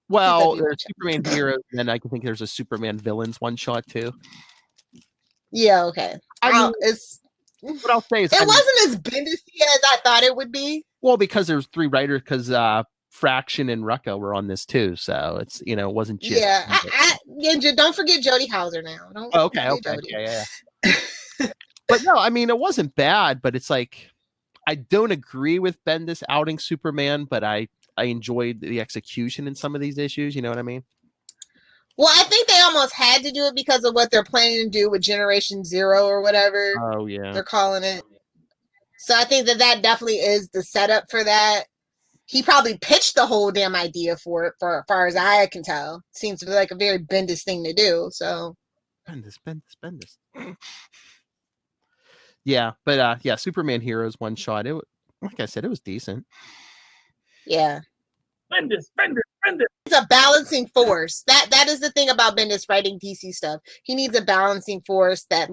Well, there's Superman Heroes, and then I can think there's a Superman Villains one shot too. Yeah. Okay. What I'll say is it wasn't as Bendis-y as I thought it would be. Well, because there's 3 writers, because Fraction and Rucka were on this too, so it's it wasn't just don't forget Jody Hauser now. Okay, yeah. But no, I mean it wasn't bad, but it's like I don't agree with Bendis outing Superman, but I enjoyed the execution in some of these issues. You know what I mean? Well, I think they almost had to do it because of what they're planning to do with Generation Zero or whatever. Oh yeah, they're calling it. So I think that definitely is the setup for that. He probably pitched the whole damn idea for it, for as far as I can tell. Seems to be like a very Bendis thing to do. So Bendis. Yeah, but Superman Heroes one shot. It, like I said, it was decent. Yeah. Bendis. It's a balancing force. That is the thing about Bendis writing DC stuff. He needs a balancing force that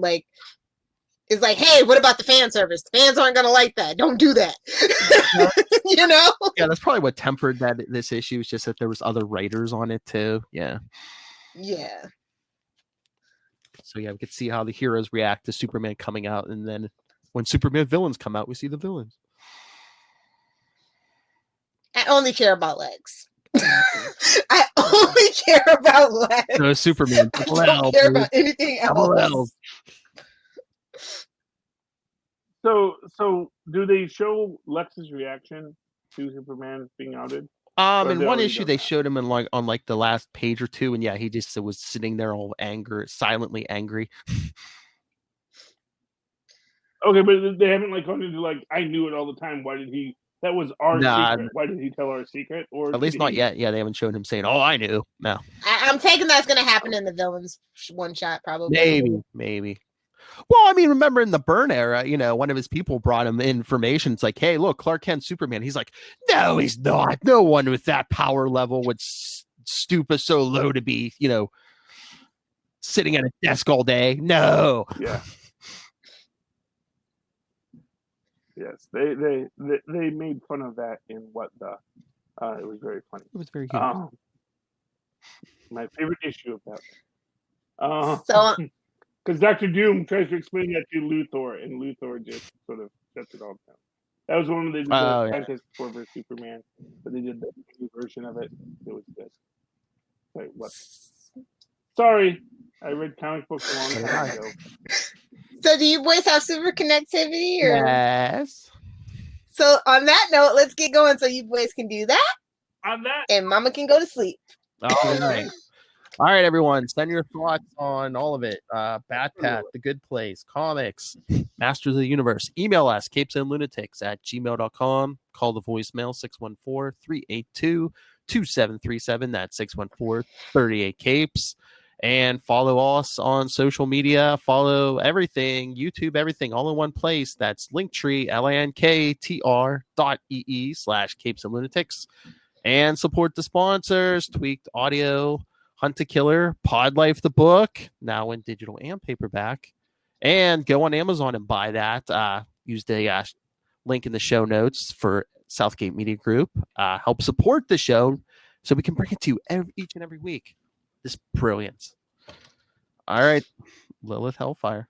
is like, hey, what about the fan service? The fans aren't gonna like that. Don't do that. You know? Yeah, that's probably what tempered this issue. Is just that there was other writers on it too. Yeah. Yeah. So yeah, we could see how the heroes react to Superman coming out, and then when Superman villains come out, we see the villains. I only care about legs. I only care about legs. No, Superman. I don't care about anything else. So do they show Lex's reaction to Superman being outed? In one issue they showed him on the last page or two, and yeah, he just was sitting there all silently angry. Okay, but they haven't gone into I knew it all the time. Why did he? That was our secret. Why did he tell our secret? Or at least not yet. Yeah, they haven't shown him saying, "Oh, I knew." No. I'm taking that's going to happen in the villains one shot, probably. Maybe. Well, I mean, remember in the Byrne era, one of his people brought him information. It's like, hey, look, Clark Kent's Superman. He's like, no, he's not. No one with that power level would stoop so low to be, sitting at a desk all day. No. Yeah. Yes, they made fun of that in what the it was very funny. It was very good. My favorite issue of that. Because Dr. Doom tries to explain that to Luthor, and Luthor just sort of shuts it all down. That was one of the Fantastic Four vs. Superman, but they did the new version of it. It was good. Wait, what? Sorry, I read comic books a long time ago. So do you boys have super connectivity? Or? Yes. So on that note, let's get going so you boys can do that. On that. And Mama can go to sleep. All right. All right, everyone. Send your thoughts on all of it. Bat Pat, The Good Place, comics, Masters of the Universe. Email us, capesandlunatics@gmail.com. Call the voicemail, 614-382-2737. That's 614-38-CAPES. And follow us on social media. Follow everything, YouTube, everything, all in one place. That's Linktree, linktr.ee/capesandlunatics. And support the sponsors, Tweaked Audio, Hunt to Killer, Pod Life the book, now in digital and paperback. And go on Amazon and buy that. Use the link in the show notes for Southgate Media Group. Help support the show so we can bring it to you each and every week. This brilliance. All right, Lilith Hellfire.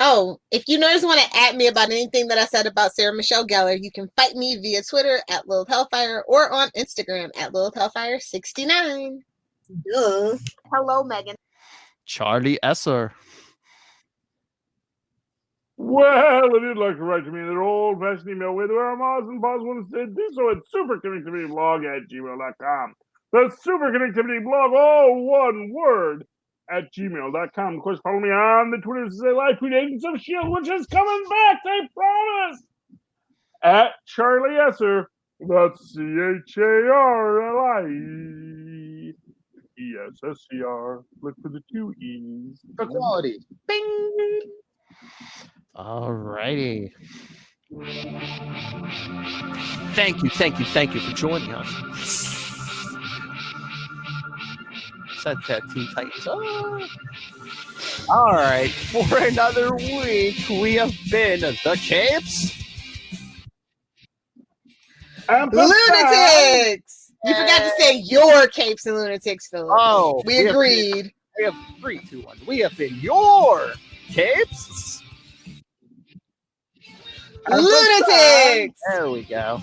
Oh, if you notice want to at me about anything that I said about Sarah Michelle Gellar, you can fight me via Twitter at Lilith Hellfire or on Instagram at Lilith Hellfire69. Duh. Hello, Megan. Charlie Esser. Well, if you'd like to write to me in an old-fashioned email with where I'm awesome, possible, and said do so at superconnectivityblog@gmail.com. The Super Connectivity Blog, all one word, at gmail.com. Of course, follow me on the Twitter to say live tweet Agents of S.H.I.E.L.D., which is coming back, I promise. At Charlie Esser, that's CHARLIESSER. Look for the 2 E's. Equality. Bing! All righty. Thank you for joining us. Sunset Teen Titans. Oh. All right, for another week, we have been the Capes. Lunatics! You forgot to say your Capes and Lunatics, Philip. Oh, we agreed. We have 3, 2, 1. We have been your Capes. Lunatics! There we go.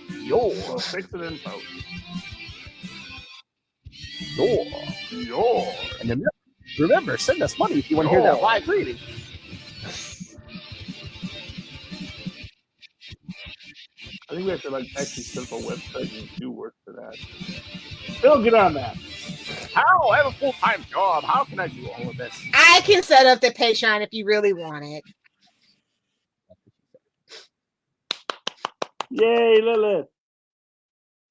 Your. We'll fix it in post. Your. And remember, send us money if you want to hear that live reading. I think we have to actually set up a website and do work for that. Phil, get on that. How? I have a full-time job. How can I do all of this? I can set up the Patreon if you really want it. Yay, Lilith.